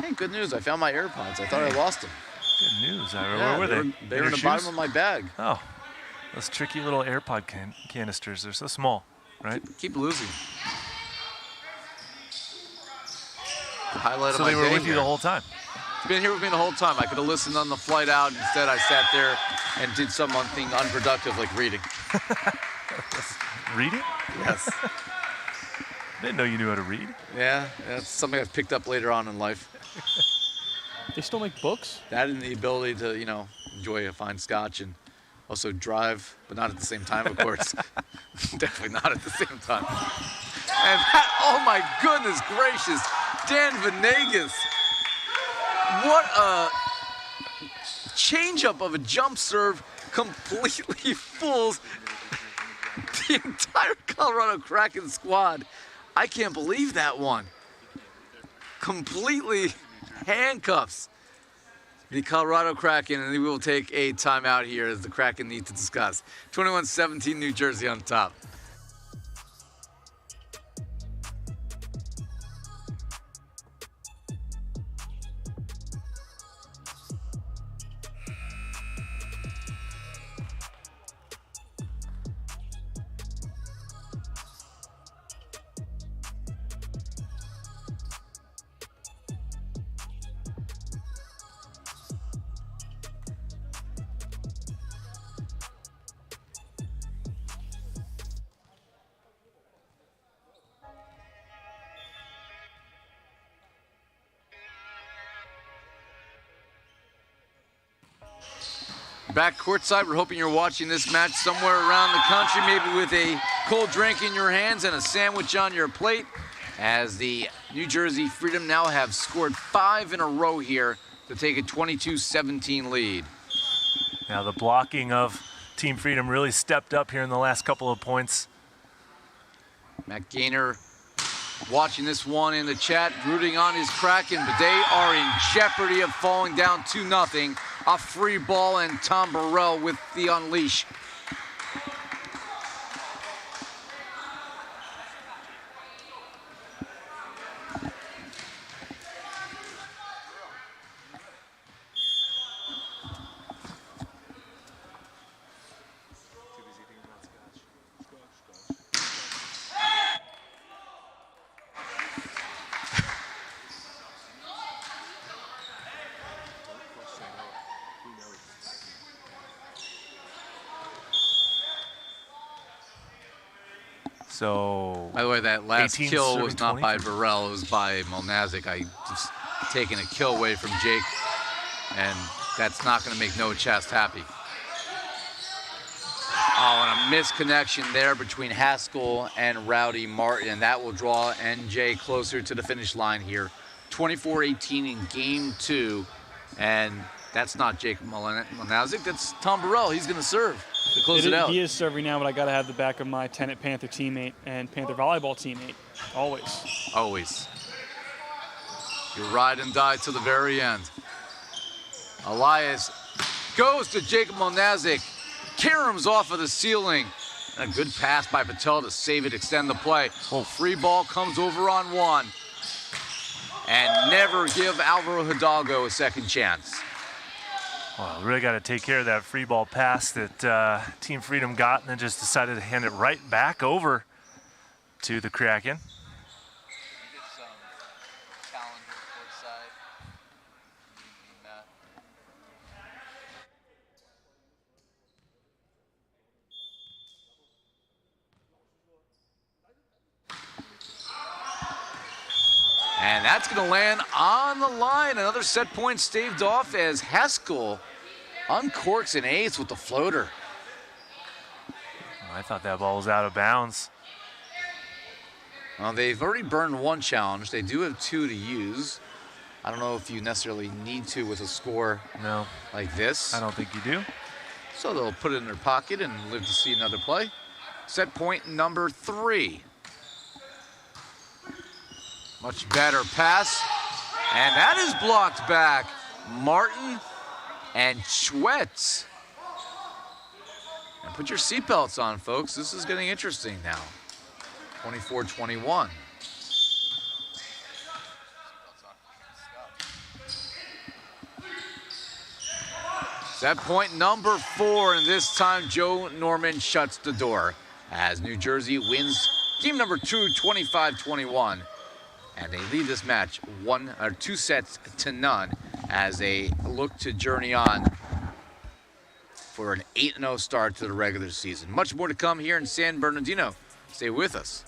Hey, good news. I found my AirPods. I thought I lost them. Good news, Ira. Yeah, Where were they? They were in the bottom of my bag. Oh, those tricky little AirPod canisters. They're so small, right? Keep losing. The highlight So of my they were day with you here. the whole time. It's been here with me the whole time. I could have listened on the flight out. Instead, I sat there and did something unproductive like reading. Reading? Yes. Didn't know you knew how to read. Yeah, that's something I've picked up later on in life. They still make books? That and the ability to, enjoy a fine scotch and also drive, but not at the same time, of course. Definitely not at the same time. And that, oh my goodness gracious, Dan Venegas. What a changeup of a jump serve completely fools the entire Colorado Kraken squad. I can't believe that one. Completely handcuffs the Colorado Kraken, and we will take a timeout here as the Kraken need to discuss. 21-17 New Jersey on top. Back courtside, we're hoping you're watching this match somewhere around the country, maybe with a cold drink in your hands and a sandwich on your plate, as the New Jersey Freedom now have scored 5 in a row here to take a 22-17 lead. Now the blocking of Team Freedom really stepped up here in the last couple of points. Matt Gaynor watching this one in the chat, rooting on his Kraken, but they are in jeopardy of falling down 2-0. A free ball, and Tom Burrell with the unleash. So, by the way, that last 18 kill was not 20. by Burrell, it was by Molnazik. I just taken a kill away from Jake, and that's not going to make Noah Chast happy. Oh, and a misconnection there between Haskell and Rowdy Martin, and that will draw NJ closer to the finish line here. 24-18 in game 2, and that's not Jake Molnazik, that's Tom Burrell. He's going to serve to close it out. He is serving now, but I got to have the back of my Tenant Panther teammate and Panther volleyball teammate, always. Always. You ride and die to the very end. Elias goes to Jacob Molnazik, caroms off of the ceiling, and a good pass by Patel to save it, extend the play. Oh, free ball comes over on one, and never give Alvaro Hidalgo a second chance. Well, really got to take care of that free ball pass that Team Freedom got, and then just decided to hand it right back over to the Kraken. And And that's going to land on the line. Another set point staved off as Haskell uncorks an ace with the floater. I thought that ball was out of bounds. Well, they've already burned one challenge. They do have two to use. I don't know if you necessarily need to with a score like this. I don't think you do. So they'll put it in their pocket and live to see another play. Set point number 3. Much better pass. And that is blocked back. Martin and Schwetz. And put your seatbelts on, folks. This is getting interesting now. 24-21. Set point number 4, and this time Joe Norman shuts the door as New Jersey wins game number 2, 25-21. And they lead this match 2 sets to none as they look to journey on for an 8-0 start to the regular season. Much more to come here in San Bernardino. Stay with us.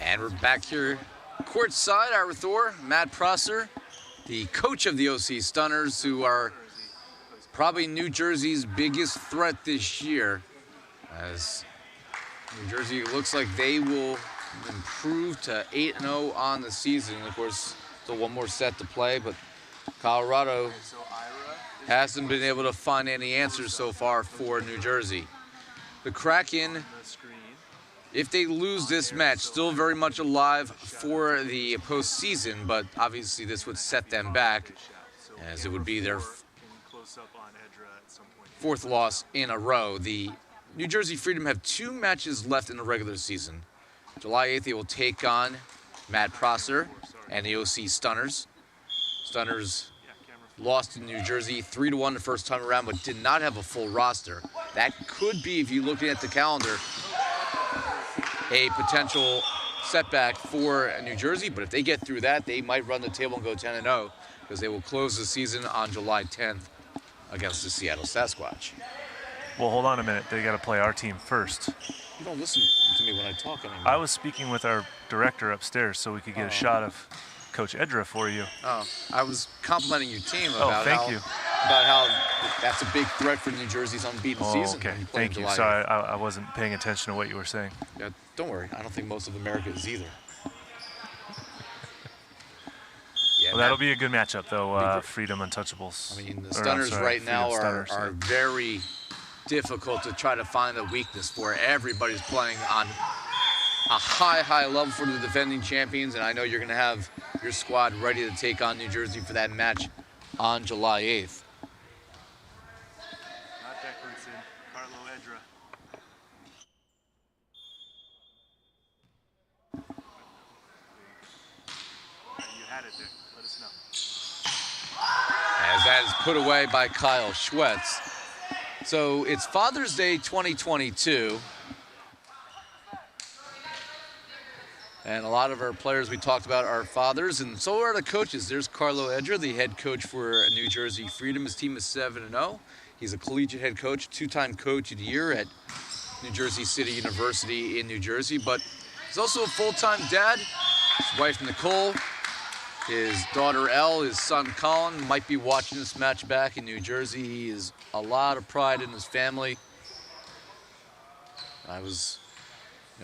And we're back here courtside. Our Thor, Matt Prosser, the coach of the OC Stunners, who are probably New Jersey's biggest threat this year, as New Jersey looks like they will improve to 8-0 on the season. Of course, still one more set to play, but Colorado hasn't been able to find any answers so far for New Jersey. The Kraken, if they lose this match, still very much alive for the postseason, but obviously this would set them back, as it would be their 4th loss in a row. The New Jersey Freedom have 2 matches left in the regular season. July 8th, they will take on Matt Prosser and the OC Stunners. Stunners lost to New Jersey 3-1 the first time around, but did not have a full roster. That could be, if you're looking at the calendar, a potential setback for New Jersey. But if they get through that, they might run the table and go 10-0, because they will close the season on July 10th against the Seattle Sasquatch. Well, hold on a minute. They got to play our team first. You don't listen to me when I talk anymore. I was speaking with our director upstairs so we could get a shot of Coach Edra for you. Oh, I was complimenting your team about about how that's a big threat for New Jersey's unbeaten season. Okay, thank you. Sorry, I wasn't paying attention to what you were saying. Yeah, don't worry. I don't think most of America is either. Well, that'll be a good matchup, though. Freedom Untouchables. I mean, the Stunners now are very difficult to try to find a weakness for. Everybody's playing on a high level for the defending champions, and I know you're going to have your squad ready to take on New Jersey for that match on July 8th. Not Declanson, Carlo Edra. You had it there. Let us know. As that is put away by Kyle Schwetz. So it's Father's Day 2022. And a lot of our players we talked about are fathers, and so are the coaches. There's Carlo Edra, the head coach for New Jersey Freedom. His team is 7-0. He's a collegiate head coach, 2-time coach of the year at New Jersey City University in New Jersey. But he's also a full-time dad. His wife, Nicole, his daughter, Elle, his son, Colin, might be watching this match back in New Jersey. He has a lot of pride in his family. I was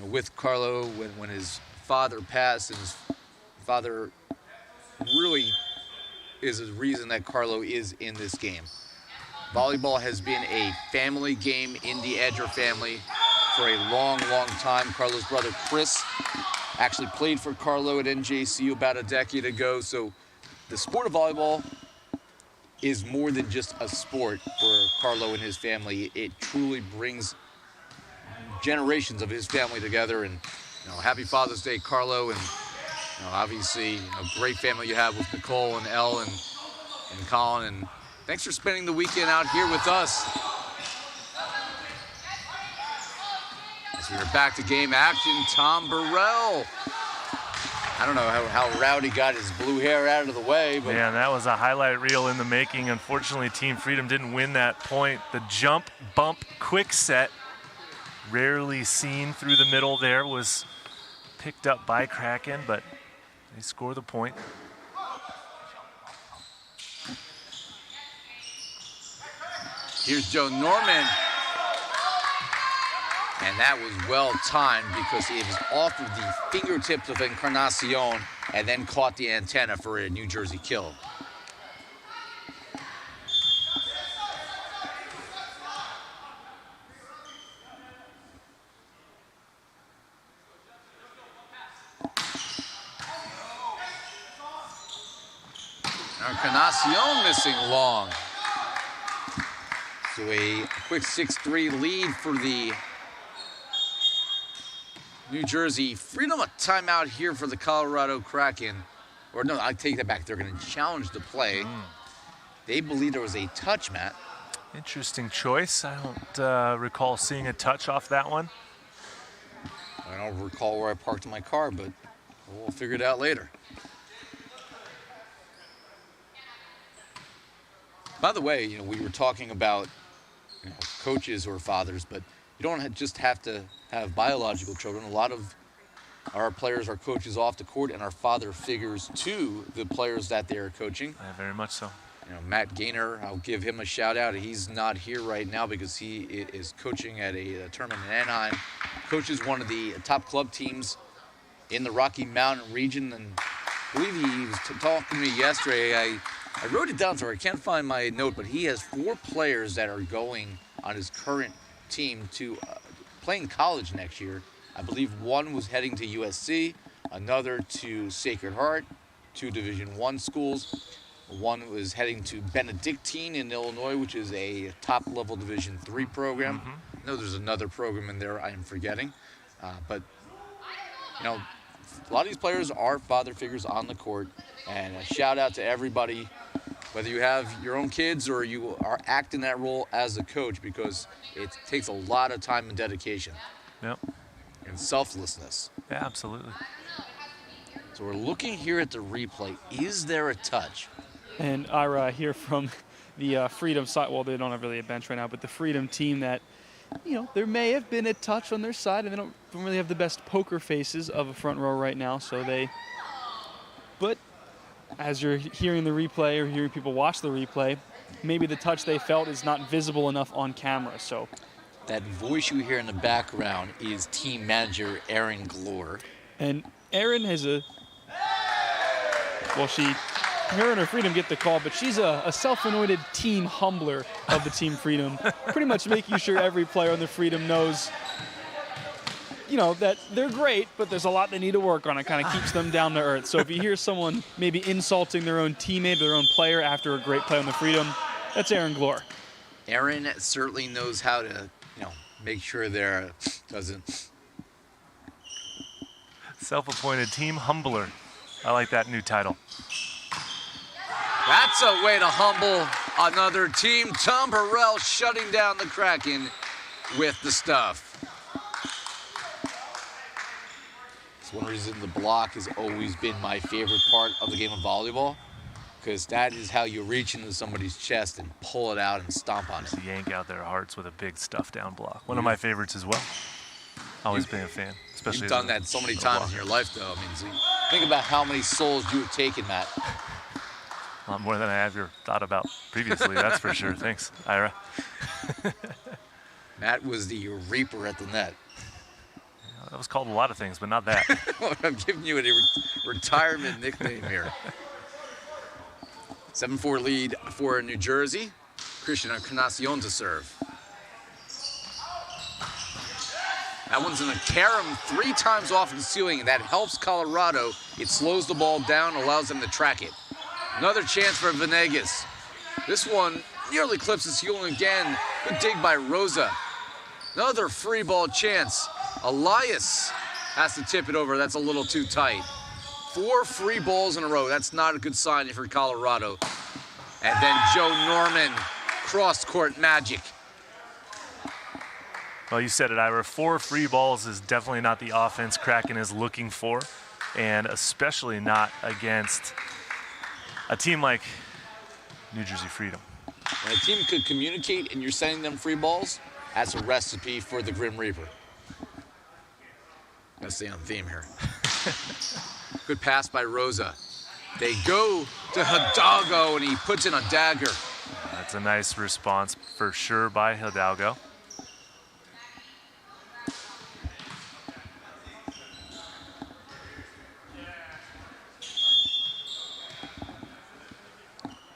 with Carlo when his father passed, and his father really is the reason that Carlo is in this game. Volleyball has been a family game in the Edger family for a long time. Carlo's brother, Chris, actually played for Carlo at NJCU about a decade ago. So the sport of volleyball is more than just a sport for Carlo and his family. It truly brings generations of his family together. And happy Father's Day, Carlo, and obviously great family you have with Nicole and Elle and Colin. And thanks for spending the weekend out here with us. As we are back to game action, Tom Burrell. I don't know how Rowdy got his blue hair out of the way. But man, that was a highlight reel in the making. Unfortunately, Team Freedom didn't win that point. The jump, bump, quick set, rarely seen through the middle there, was picked up by Kraken, but they score the point. Here's Joe Norman. And that was well timed because it was off of the fingertips of Encarnacion and then caught the antenna for a New Jersey kill. Encarnacion missing long. So a quick 6-3 lead for the New Jersey Freedom. A timeout here for the Colorado Kraken. Or no, I take that back. They're going to challenge the play. They believe there was a touch, Matt. Interesting choice. I don't recall seeing a touch off that one. I don't recall where I parked my car, but we'll figure it out later. By the way, we were talking about coaches or fathers, but you don't just have to have biological children. A lot of our players are coaches off the court and are father figures to the players that they are coaching. Yeah, very much so. Matt Gaynor, I'll give him a shout out. He's not here right now because he is coaching at a tournament in Anaheim. Coaches one of the top club teams in the Rocky Mountain region, and I believe he was talking to me yesterday. I wrote it down, so I can't find my note, but he has 4 players that are going on his current team to playing college next year. I believe one was heading to USC, another to Sacred Heart, 2 Division I schools. One was heading to Benedictine in Illinois, which is a top-level Division III program. I know there's another program in there I am forgetting. But, you know, a lot of these players are father figures on the court. And a shout out to everybody, whether you have your own kids or you are acting that role as a coach, because it takes a lot of time and dedication. Yep. And selflessness. Yeah, absolutely. So we're looking here at the replay. Is there a touch? And Ira, hear from the Freedom side. Well, they don't have really a bench right now, but the Freedom team that, you know, there may have been a touch on their side, and they don't really have the best poker faces of a front row right now. So but as you're hearing the replay or hearing people watch the replay, maybe the touch they felt is not visible enough on camera. So that voice you hear in the background is team manager Erin Glore. And Erin has her and her Freedom get the call, but she's a self-anointed team humbler of the Team Freedom, pretty much making sure every player on the Freedom knows, you know, that they're great, but there's a lot they need to work on. It kind of keeps them down to earth. So if you hear someone maybe insulting their own teammate or their own player after a great play on the Freedom, that's Erin Glore. Erin certainly knows how to, you know, make sure there doesn't. Self-appointed team humbler. I like that new title. That's a way to humble another team. Tom Burrell shutting down the Kraken with the stuff. It's one reason the block has always been my favorite part of the game of volleyball, because that is how you reach into somebody's chest and pull it out and stomp on it. Yank out their hearts with a big stuff down block. One of my favorites as well. Always been a fan, especially. You've done that so many times in your life, though. I mean, so think about how many souls you have taken, Matt. A lot more than I ever thought about previously, that's for sure. Thanks, Ira. Matt was the Reaper at the net. Yeah, that was called a lot of things, but not that. I'm giving you a retirement nickname here. 7-4 lead for New Jersey. Christian Encarnacion to serve. That one's in a carom 3 times off the ceiling, and that helps Colorado. It slows the ball down, allows them to track it. Another chance for Venegas. This one nearly clips his ceiling again. Good dig by Rosa. Another free ball chance. Elias has to tip it over. That's a little too tight. 4 free balls in a row. That's not a good sign for Colorado. And then Joe Norman, cross-court magic. Well, you said it, Ira. 4 free balls is definitely not the offense Kraken is looking for, and especially not against a team like New Jersey Freedom. When a team could communicate and you're sending them free balls, that's a recipe for the Grim Reaper. Gotta stay on theme here. Good pass by Rosa. They go to Hidalgo, and he puts in a dagger. That's a nice response for sure by Hidalgo.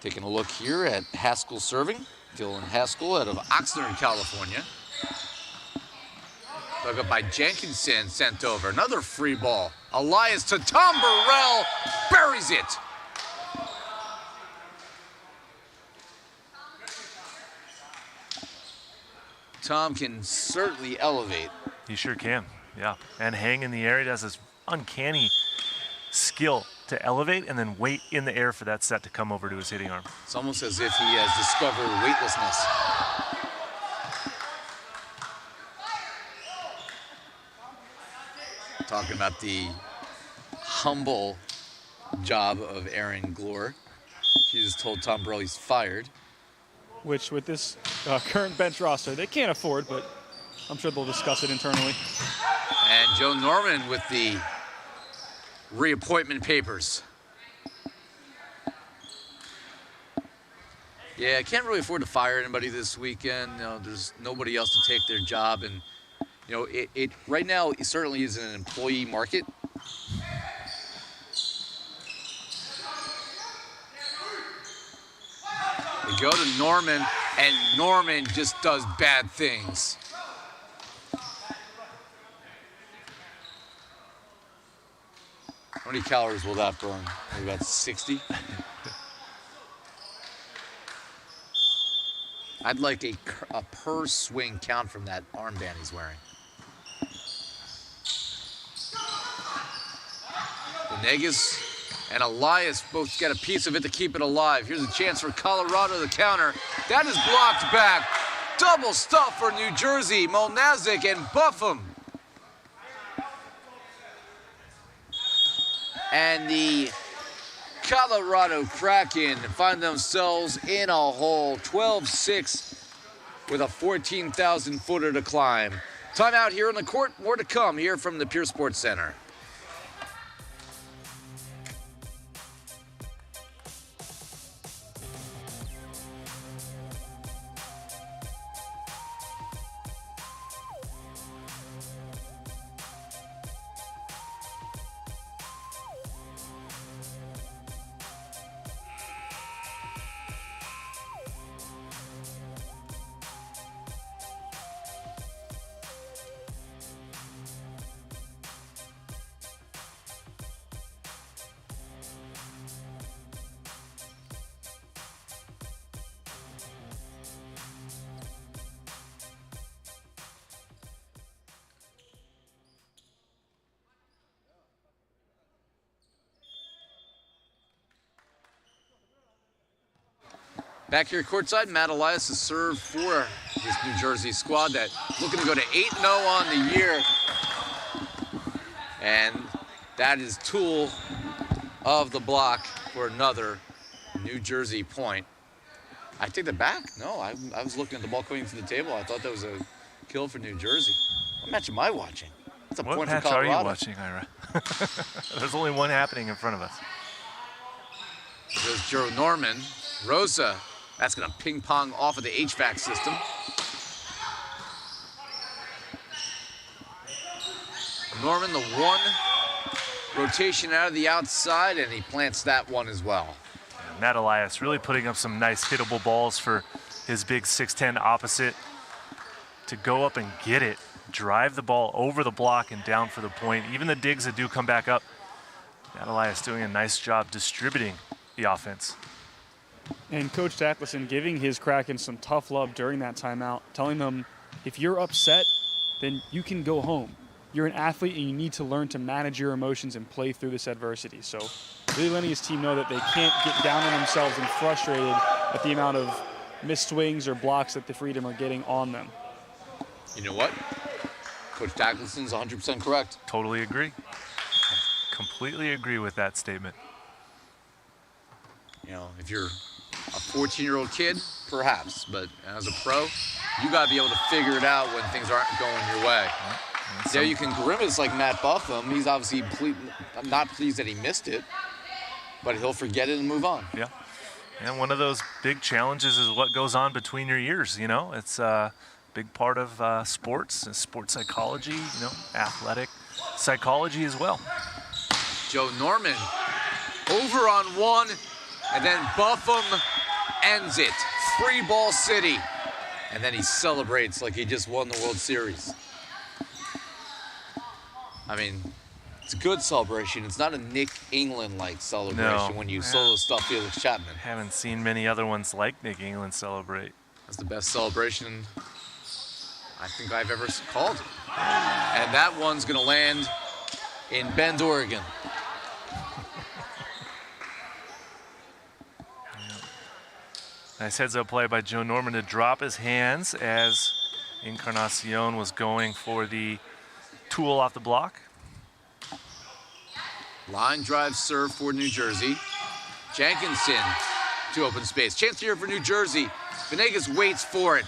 Taking a look here at Haskell serving. Dylan Haskell out of Oxnard, California. Dug up by Jenkinson, sent over. Another free ball. Elias to Tom Burrell, buries it. Tom can certainly elevate. He sure can, yeah. And hang in the air. He has this uncanny skill to elevate and then wait in the air for that set to come over to his hitting arm. It's almost as if he has discovered weightlessness. Talking about the humble job of Erin Glore. She just told Tom Burrell he's fired. Which with this current bench roster, they can't afford, but I'm sure they'll discuss it internally. And Joe Norman with the reappointment papers. Yeah, I can't really afford to fire anybody this weekend. You know, there's nobody else to take their job, and you know, it right now it certainly is an employee market. We go to Norman, and Norman just does bad things. How many calories will that burn? Maybe about 60? I'd like a per swing count from that armband he's wearing. Venegas and Elias both get a piece of it to keep it alive. Here's a chance for Colorado to counter. That is blocked back. Double stuff for New Jersey. Molnazic and Buffum. And the Colorado Kraken find themselves in a hole, 12-6 with a 14,000-footer to climb. Timeout here on the court. More to come here from the Pure Sports Center. Back here courtside, Matt Elias has served for this New Jersey squad that looking to go to 8-0 on the year. And that is tool of the block for another New Jersey point. I take that back. No, I was looking at the ball coming to the table. I thought that was a kill for New Jersey. What match am I watching? That's a what point match for Colorado. are you watching, Ira? There's only one happening in front of us. There's Joe Norman. Rosa. That's going to ping pong off of the HVAC system. Norman, the one rotation out of the outside, and he plants that one as well. Yeah, Matt Elias really putting up some nice hittable balls for his big 6'10" opposite to go up and get it, drive the ball over the block and down for the point. Even the digs that do come back up, Matt Elias doing a nice job distributing the offense. And Coach Jacklison giving his Kraken some tough love during that timeout, telling them if you're upset, then you can go home. You're an athlete and you need to learn to manage your emotions and play through this adversity. So really letting his team know that they can't get down on themselves and frustrated at the amount of missed swings or blocks that the Freedom are getting on them. You know what? Coach Jacklison's 100% correct. Totally agree. I completely agree with that statement. You know, if you're a 14-year-old kid, perhaps, but as a pro, you got to be able to figure it out when things aren't going your way. There you can grimace like Matt Buffum. He's obviously not pleased that he missed it, but he'll forget it and move on. Yeah. And one of those big challenges is what goes on between your ears, you know. It's a big part of sports psychology, you know, athletic psychology as well. Joe Norman over on one, and then Buffum ends it. Free ball city. And then he celebrates like he just won the World Series. I mean, it's a good celebration. It's not a Nick England-like celebration when you solo stuff Felix Chapman. Haven't seen many other ones like Nick England celebrate. That's the best celebration I think I've ever called it. And that one's going to land in Bend, Oregon. Nice heads-up play by Joe Norman to drop his hands as Encarnacion was going for the tool off the block. Line drive serve for New Jersey. Jenkinson to open space. Chance here for New Jersey. Venegas waits for it,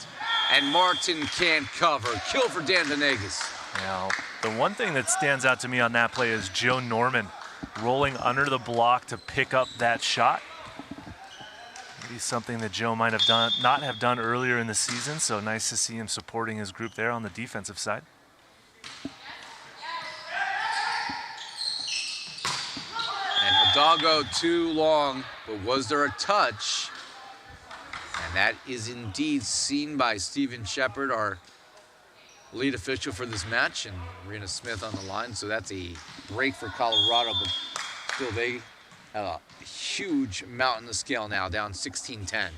and Martin can't cover. Kill for Dan Venegas. Now, the one thing that stands out to me on that play is Joe Norman rolling under the block to pick up that shot. Maybe something that Joe might have not have done earlier in the season, so nice to see him supporting his group there on the defensive side. And Hidalgo too long, but was there a touch? And that is indeed seen by Steven Shepard, our lead official for this match, and Marina Smith on the line. So that's a break for Colorado, but still they have a huge amount in the scale now, down 16-10.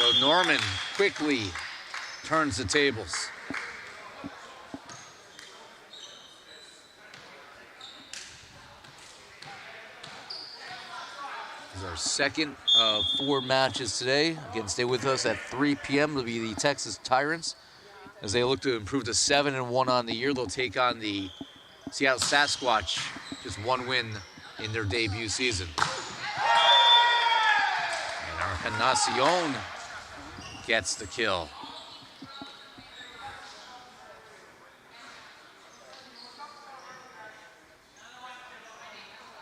Joe Norman quickly turns the tables. This is our second of 4 matches today. Again, stay with us at 3 p.m. It'll be the Texas Tyrants. As they look to improve to 7-1 on the year, they'll take on the Seattle Sasquatch, just 1 win in their debut season. And Encarnacion gets the kill.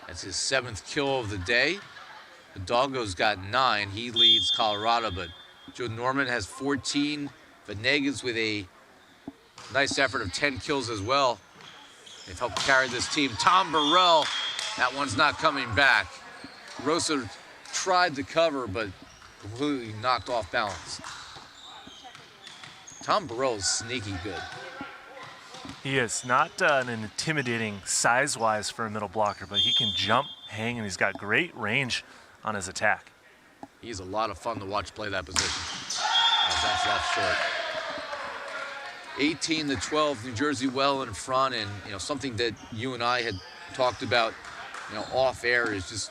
That's his 7th kill of the day. The Doggo's got 9. He leads Colorado, but Joe Norman has 14. Venegas with a nice effort of 10 kills as well. They've helped carry this team. Tom Burrell, that one's not coming back. Rosa tried to cover, but completely knocked off balance. Tom Burrell is sneaky good. He is not an intimidating size-wise for a middle blocker, but he can jump, hang, and he's got great range on his attack. He's a lot of fun to watch play that position. That's left short. 18-12, New Jersey well in front, and something that you and I had talked about, off air is just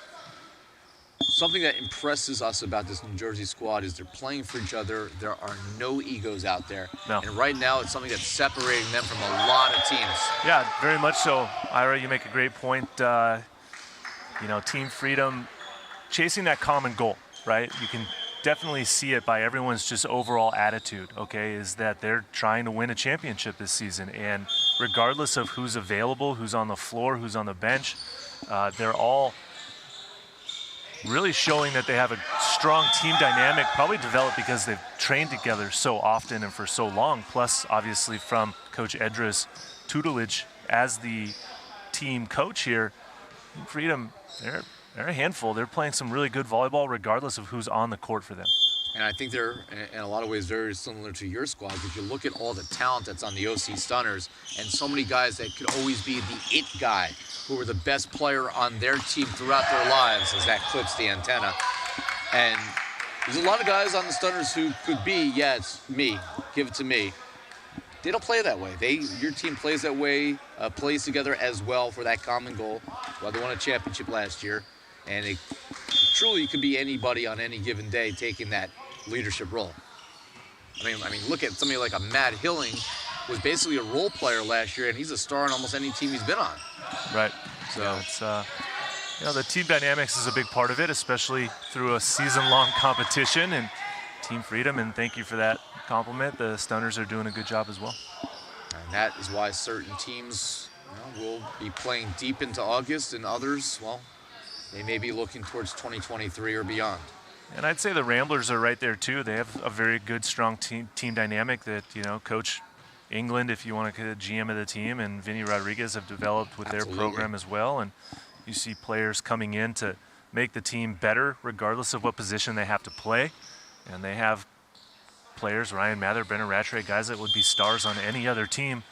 something that impresses us about this New Jersey squad is they're playing for each other. There are no egos out there. No. And right now it's something that's separating them from a lot of teams. Yeah, very much so. Ira, you make a great point. Team Freedom chasing that common goal, right? You can definitely see it by everyone's just overall attitude, okay, is that they're trying to win a championship this season. And regardless of who's available, who's on the floor, who's on the bench, they're all really showing that they have a strong team dynamic, probably developed because they've trained together so often and for so long, plus obviously from Coach Edra's tutelage as the team coach here. Freedom, they're a handful. They're playing some really good volleyball regardless of who's on the court for them. And I think they're, in a lot of ways, very similar to your squad. If you look at all the talent that's on the OC Stunners and so many guys that could always be the it guy, who were the best player on their team throughout their lives, as that clips the antenna. And there's a lot of guys on the Stunners who could be, yeah, it's me, give it to me. They don't play that way. Your team plays that way, plays together as well for that common goal. Well, they won a championship last year, and it truly could be anybody on any given day taking that leadership role. I mean, look at somebody like a Matt Hilling, who was basically a role player last year, and he's a star on almost any team he's been on. Right. So yeah, it's the team dynamics is a big part of it, especially through a season-long competition. And Team Freedom, and thank you for that compliment. The Stunners are doing a good job as well. And that is why certain teams will be playing deep into August, and others, well, they may be looking towards 2023 or beyond. And I'd say the Ramblers are right there too. They have a very good, strong team dynamic that, Coach England, if you want to get GM of the team, and Vinny Rodriguez have developed with Absolutely. their program as well. And you see players coming in to make the team better regardless of what position they have to play. And they have players, Ryan Mather, Brennan Rattray, guys that would be stars on any other team,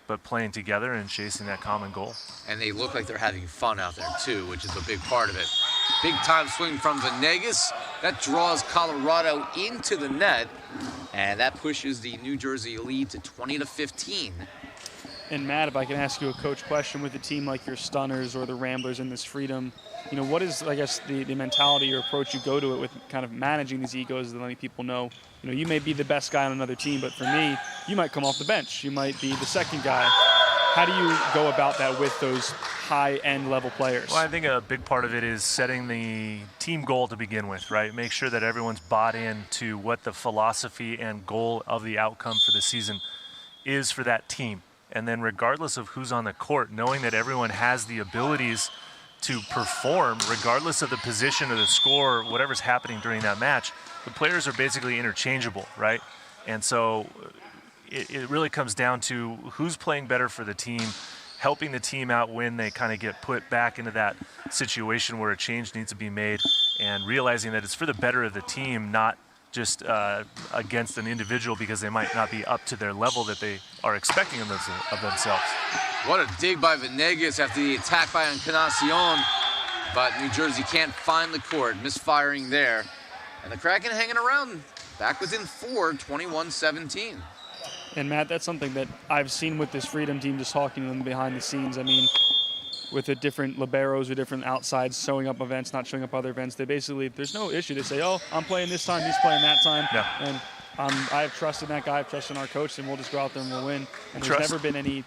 but playing together and chasing that common goal. And they look like they're having fun out there too, which is a big part of it. Big time swing from Venegas. That draws Colorado into the net, and that pushes the New Jersey lead to 20-15. And Matt, if I can ask you a coach question with a team like your Stunners or the Ramblers in this Freedom, what is, I guess, the mentality or approach you go to it with kind of managing these egos and letting people know, you may be the best guy on another team, but for me, you might come off the bench. You might be the second guy. How do you go about that with those high-end level players? Well, I think a big part of it is setting the team goal to begin with, right? Make sure that everyone's bought into what the philosophy and goal of the outcome for the season is for that team. And then regardless of who's on the court, knowing that everyone has the abilities to perform regardless of the position or the score or whatever's happening during that match, the players are basically interchangeable, right? And so it really comes down to who's playing better for the team, helping the team out when they kind of get put back into that situation where a change needs to be made, and realizing that it's for the better of the team, not just against an individual because they might not be up to their level that they are expecting of themselves. What a dig by Venegas after the attack by Encarnacion, but New Jersey can't find the court, misfiring there. And the Kraken hanging around back within 4, 21-17. And Matt, that's something that I've seen with this Freedom team, just talking to them behind the scenes. I mean, with the different liberos or different outsides showing up events, not showing up other events, they basically, there's no issue. They say, oh, I'm playing this time, he's playing that time. Yeah. And I have trust in that guy, I have trust in our coach, and we'll just go out there and we'll win. And Trust. there's never been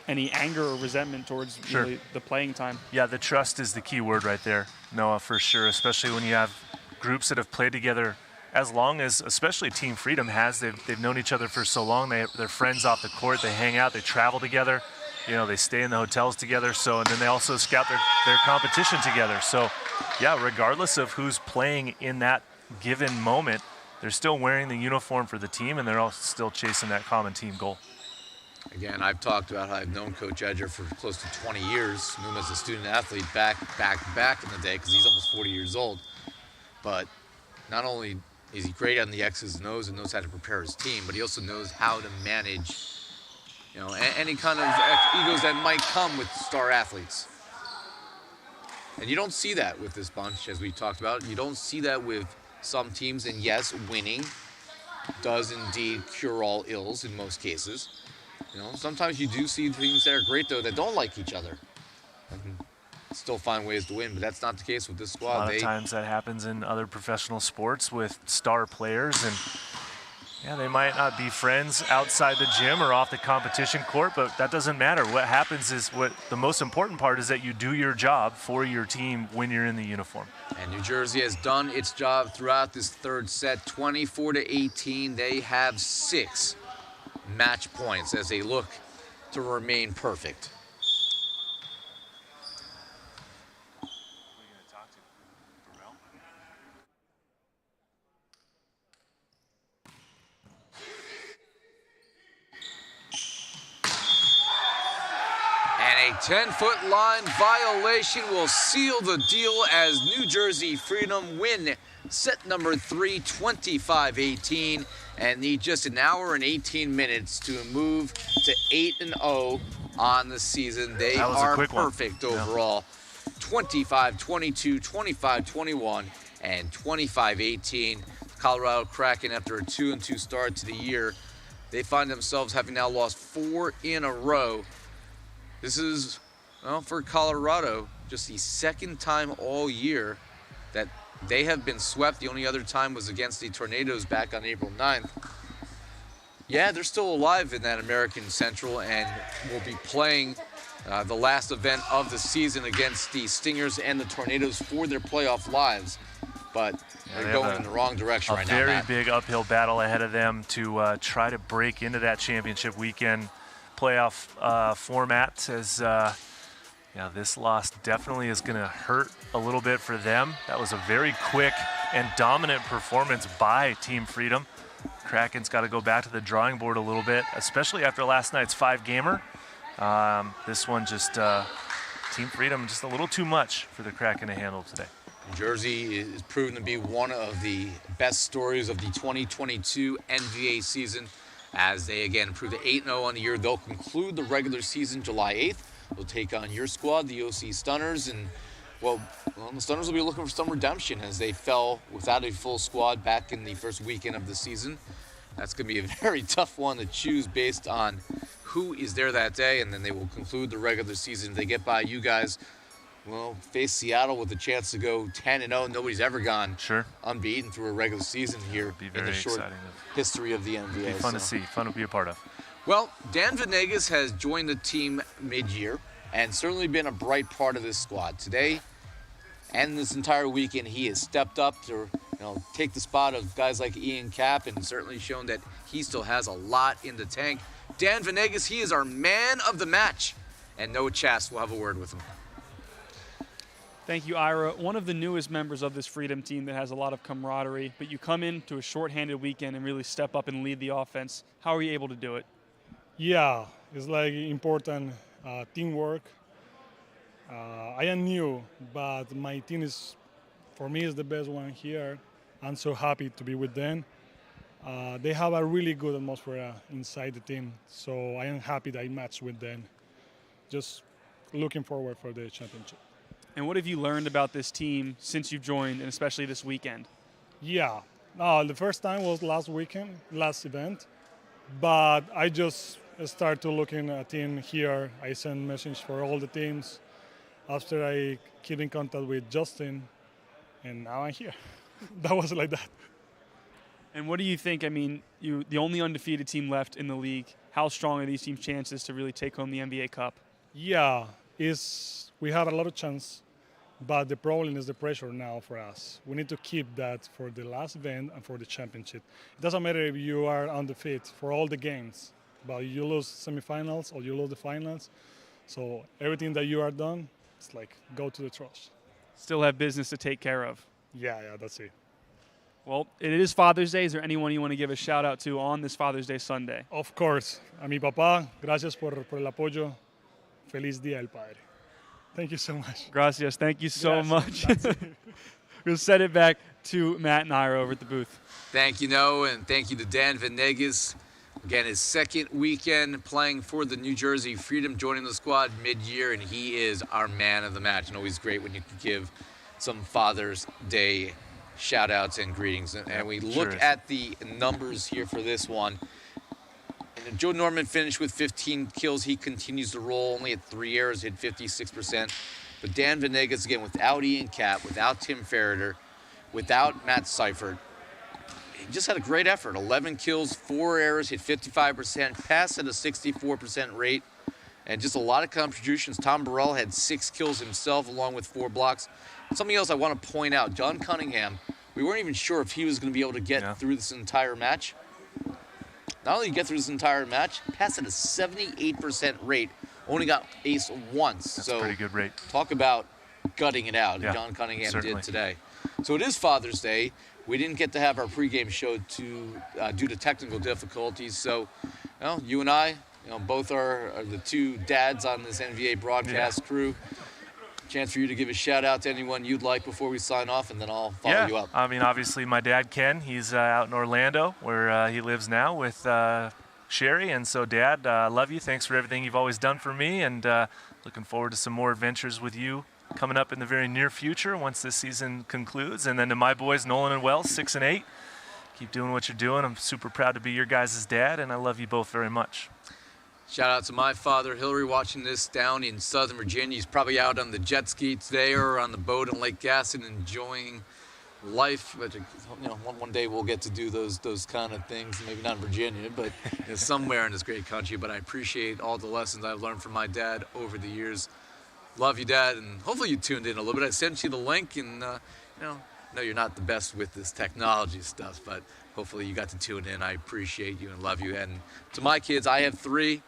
any anger or resentment towards Sure. really the playing time. Yeah, the trust is the key word right there, Noah, for sure, especially when you have groups that have played together as long as, especially Team Freedom has. They've known each other for so long. They're friends off the court. They hang out. They travel together. You know, they stay in the hotels together. So, and then they also scout their competition together. So, yeah, regardless of who's playing in that given moment, they're still wearing the uniform for the team, and they're all still chasing that common team goal. Again, I've talked about how I've known Coach Edger for close to 20 years. Knew him as a student athlete back in the day because he's almost 40 years old. But not only is he great on the X's and O's and knows how to prepare his team, but he also knows how to manage, you know, any kind of egos that might come with star athletes. And you don't see that with this bunch, as we talked about. You don't see that with some teams. And yes, winning does indeed cure all ills in most cases. You know, sometimes you do see teams that are great, though, that don't like each other and still find ways to win, but that's not the case with this squad. A lot of times that happens in other professional sports with star players, and yeah, they might not be friends outside the gym or off the competition court, but that doesn't matter. What happens is, what the most important part is that you do your job for your team when you're in the uniform. And New Jersey has done its job throughout this third set, 24-18. They have 6 match points as they look to remain perfect. And a 10-foot line violation will seal the deal as New Jersey Freedom win set number 3, 25-18, and need just an hour and 18 minutes to move to 8-0 on the season. They are perfect overall. 25-22, 25-21, and 25-18. Colorado Kraken, after a 2-2 start to the year, they find themselves having now lost 4 in a row. This is, well, for Colorado, just the second time all year that they have been swept. The only other time was against the Tornadoes back on April 9th. Yeah, they're still alive in that American Central and will be playing the last event of the season against the Stingers and the Tornadoes for their playoff lives. But they're going in the wrong direction right now. A very big uphill battle ahead of them to try to break into that championship weekend playoff format, as yeah, this loss definitely is going to hurt a little bit for them. That was a very quick and dominant performance by Team Freedom. Kraken's got to go back to the drawing board a little bit, especially after last night's 5-gamer. This one just, Team Freedom, just a little too much for the Kraken to handle today. New Jersey is proven to be one of the best stories of the 2022 NVA season, as they again improved to 8-0 on the year. They'll conclude the regular season July 8th. They'll take on your squad, the OC Stunners, and well, the Stunners will be looking for some redemption as they fell without a full squad back in the first weekend of the season. That's going to be a very tough one to choose based on who is there that day, and then they will conclude the regular season. If they get by you guys, well, face Seattle with a chance to go 10-0. Nobody's ever gone unbeaten through a regular season here in the short history of the NBA. Be fun to see, fun to be a part of. Well, Dan Venegas has joined the team mid-year and certainly been a bright part of this squad. Today and this entire weekend, he has stepped up to take the spot of guys like Ian Kapp and certainly shown that he still has a lot in the tank. Dan Venegas, he is our man of the match. And Noah Chast will have a word with him. Thank you, Ira. One of the newest members of this Freedom team that has a lot of camaraderie, but you come into a short-handed weekend and really step up and lead the offense. How are you able to do it? Yeah, it's like important teamwork. I am new, but my team is, for me, is the best one here. I'm so happy to be with them. They have a really good atmosphere inside the team, so I am happy that I match with them. Just looking forward for the championship. And what have you learned about this team since you've joined, and especially this weekend? Yeah, No, the first time was last weekend, last event, but I just started looking at team here. I sent message for all the teams. After I keep in contact with Justin, and now I'm here. That was like that. And what do you think? I mean, you the only undefeated team left in the league. How strong are these teams' chances to really take home the NVA Cup? Yeah, we had a lot of chance, but the problem is the pressure now for us. We need to keep that for the last event and for the championship. It doesn't matter if you are undefeated for all the games, but you lose semifinals or you lose the finals. So everything that you are done, it's like go to the trash. Still have business to take care of. Yeah, that's it. Well, it is Father's Day. Is there anyone you want to give a shout out to on this Father's Day Sunday? Of course, a mi papá, gracias por el apoyo. Feliz Día del Padre. Thank you so much. Gracias. Thank you so much. That's it. We'll send it back to Matt and Ira over at the booth. Thank you, Noah, and thank you to Dan Venegas. Again, his second weekend playing for the New Jersey Freedom, joining the squad mid-year, and he is our man of the match. And always great when you can give some Father's Day shout-outs and greetings. And we look at the numbers here for this one. And Joe Norman finished with 15 kills. He continues to roll, only at 3 errors, hit 56%. But Dan Venegas, again, without Ian Cap, without Tim Ferreter, without Matt Seifert, he just had a great effort. 11 kills, 4 errors, hit 55%, passed at a 64% rate, and just a lot of contributions. Tom Burrell had 6 kills himself, along with 4 blocks. Something else I want to point out, John Cunningham, we weren't even sure if he was going to be able to get through this entire match. Not only get through this entire match, passed at a 78% rate, only got ace once. That's a pretty good rate. Talk about gutting it out. Yeah, John Cunningham certainly did today. So it is Father's Day. We didn't get to have our pregame show due to technical difficulties. So, you and I, both are the two dads on this NVA broadcast crew. Chance for you to give a shout out to anyone you'd like before we sign off, and then I'll follow you up. I mean, obviously my dad, Ken, he's out in Orlando where he lives now with Sherry. And so, Dad, love you. Thanks for everything you've always done for me, and looking forward to some more adventures with you coming up in the very near future once this season concludes. And then to my boys, Nolan and Wells, 6 and 8, keep doing what you're doing. I'm super proud to be your guys' dad, and I love you both very much. Shout out to my father, Hillary, watching this down in Southern Virginia. He's probably out on the jet ski today or on the boat in Lake Gaston enjoying life. But one day we'll get to do those kind of things. Maybe not in Virginia, but somewhere in this great country. But I appreciate all the lessons I've learned from my dad over the years. Love you, Dad, and hopefully you tuned in a little bit. I sent you the link, and I know you're not the best with this technology stuff, but hopefully you got to tune in. I appreciate you and love you. And to my kids, I have 3.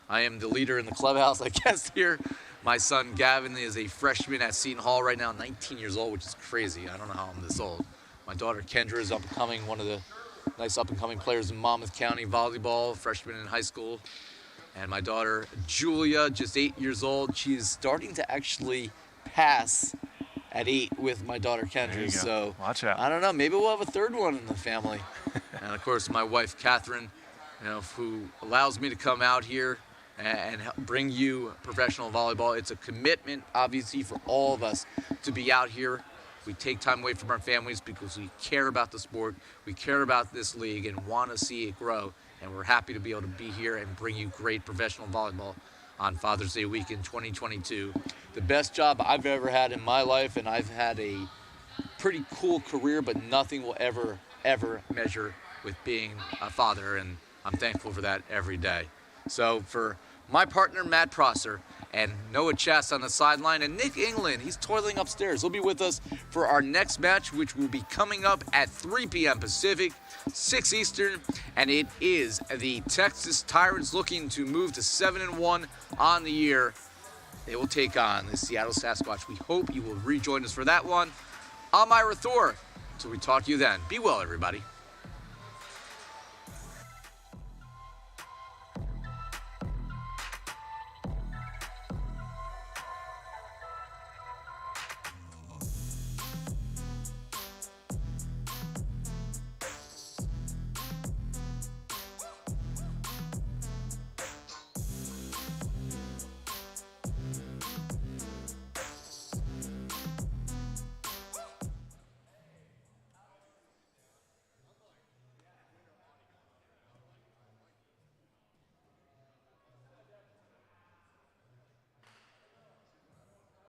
I am the leader in the clubhouse, I guess, here. My son, Gavin, is a freshman at Seton Hall right now, 19 years old, which is crazy. I don't know how I'm this old. My daughter, Kendra, is up-and-coming, one of the nice up-and-coming players in Monmouth County volleyball, freshman in high school. And my daughter, Julia, just 8 years old. She's starting to actually pass at 8 with my daughter, Kendra. So watch out. I don't know. Maybe we'll have a third one in the family. And, of course, my wife, Catherine, who allows me to come out here and bring you professional volleyball. It's a commitment, obviously, for all of us to be out here. We take time away from our families because we care about the sport, we care about this league, and want to see it grow. And we're happy to be able to be here and bring you great professional volleyball on Father's Day week in 2022. The best job I've ever had in my life, and I've had a pretty cool career, but nothing will ever measure with being a father, and I'm thankful for that every day. So for my partner, Matt Prosser, and Noah Chast on the sideline, and Nick England, he's toiling upstairs. He'll be with us for our next match, which will be coming up at 3 p.m. Pacific, 6 Eastern, and it is the Texas Tyrants looking to move to 7-1 on the year. They will take on the Seattle Sasquatch. We hope you will rejoin us for that one. I'm Ira Thor. Until we talk to you then, be well, everybody.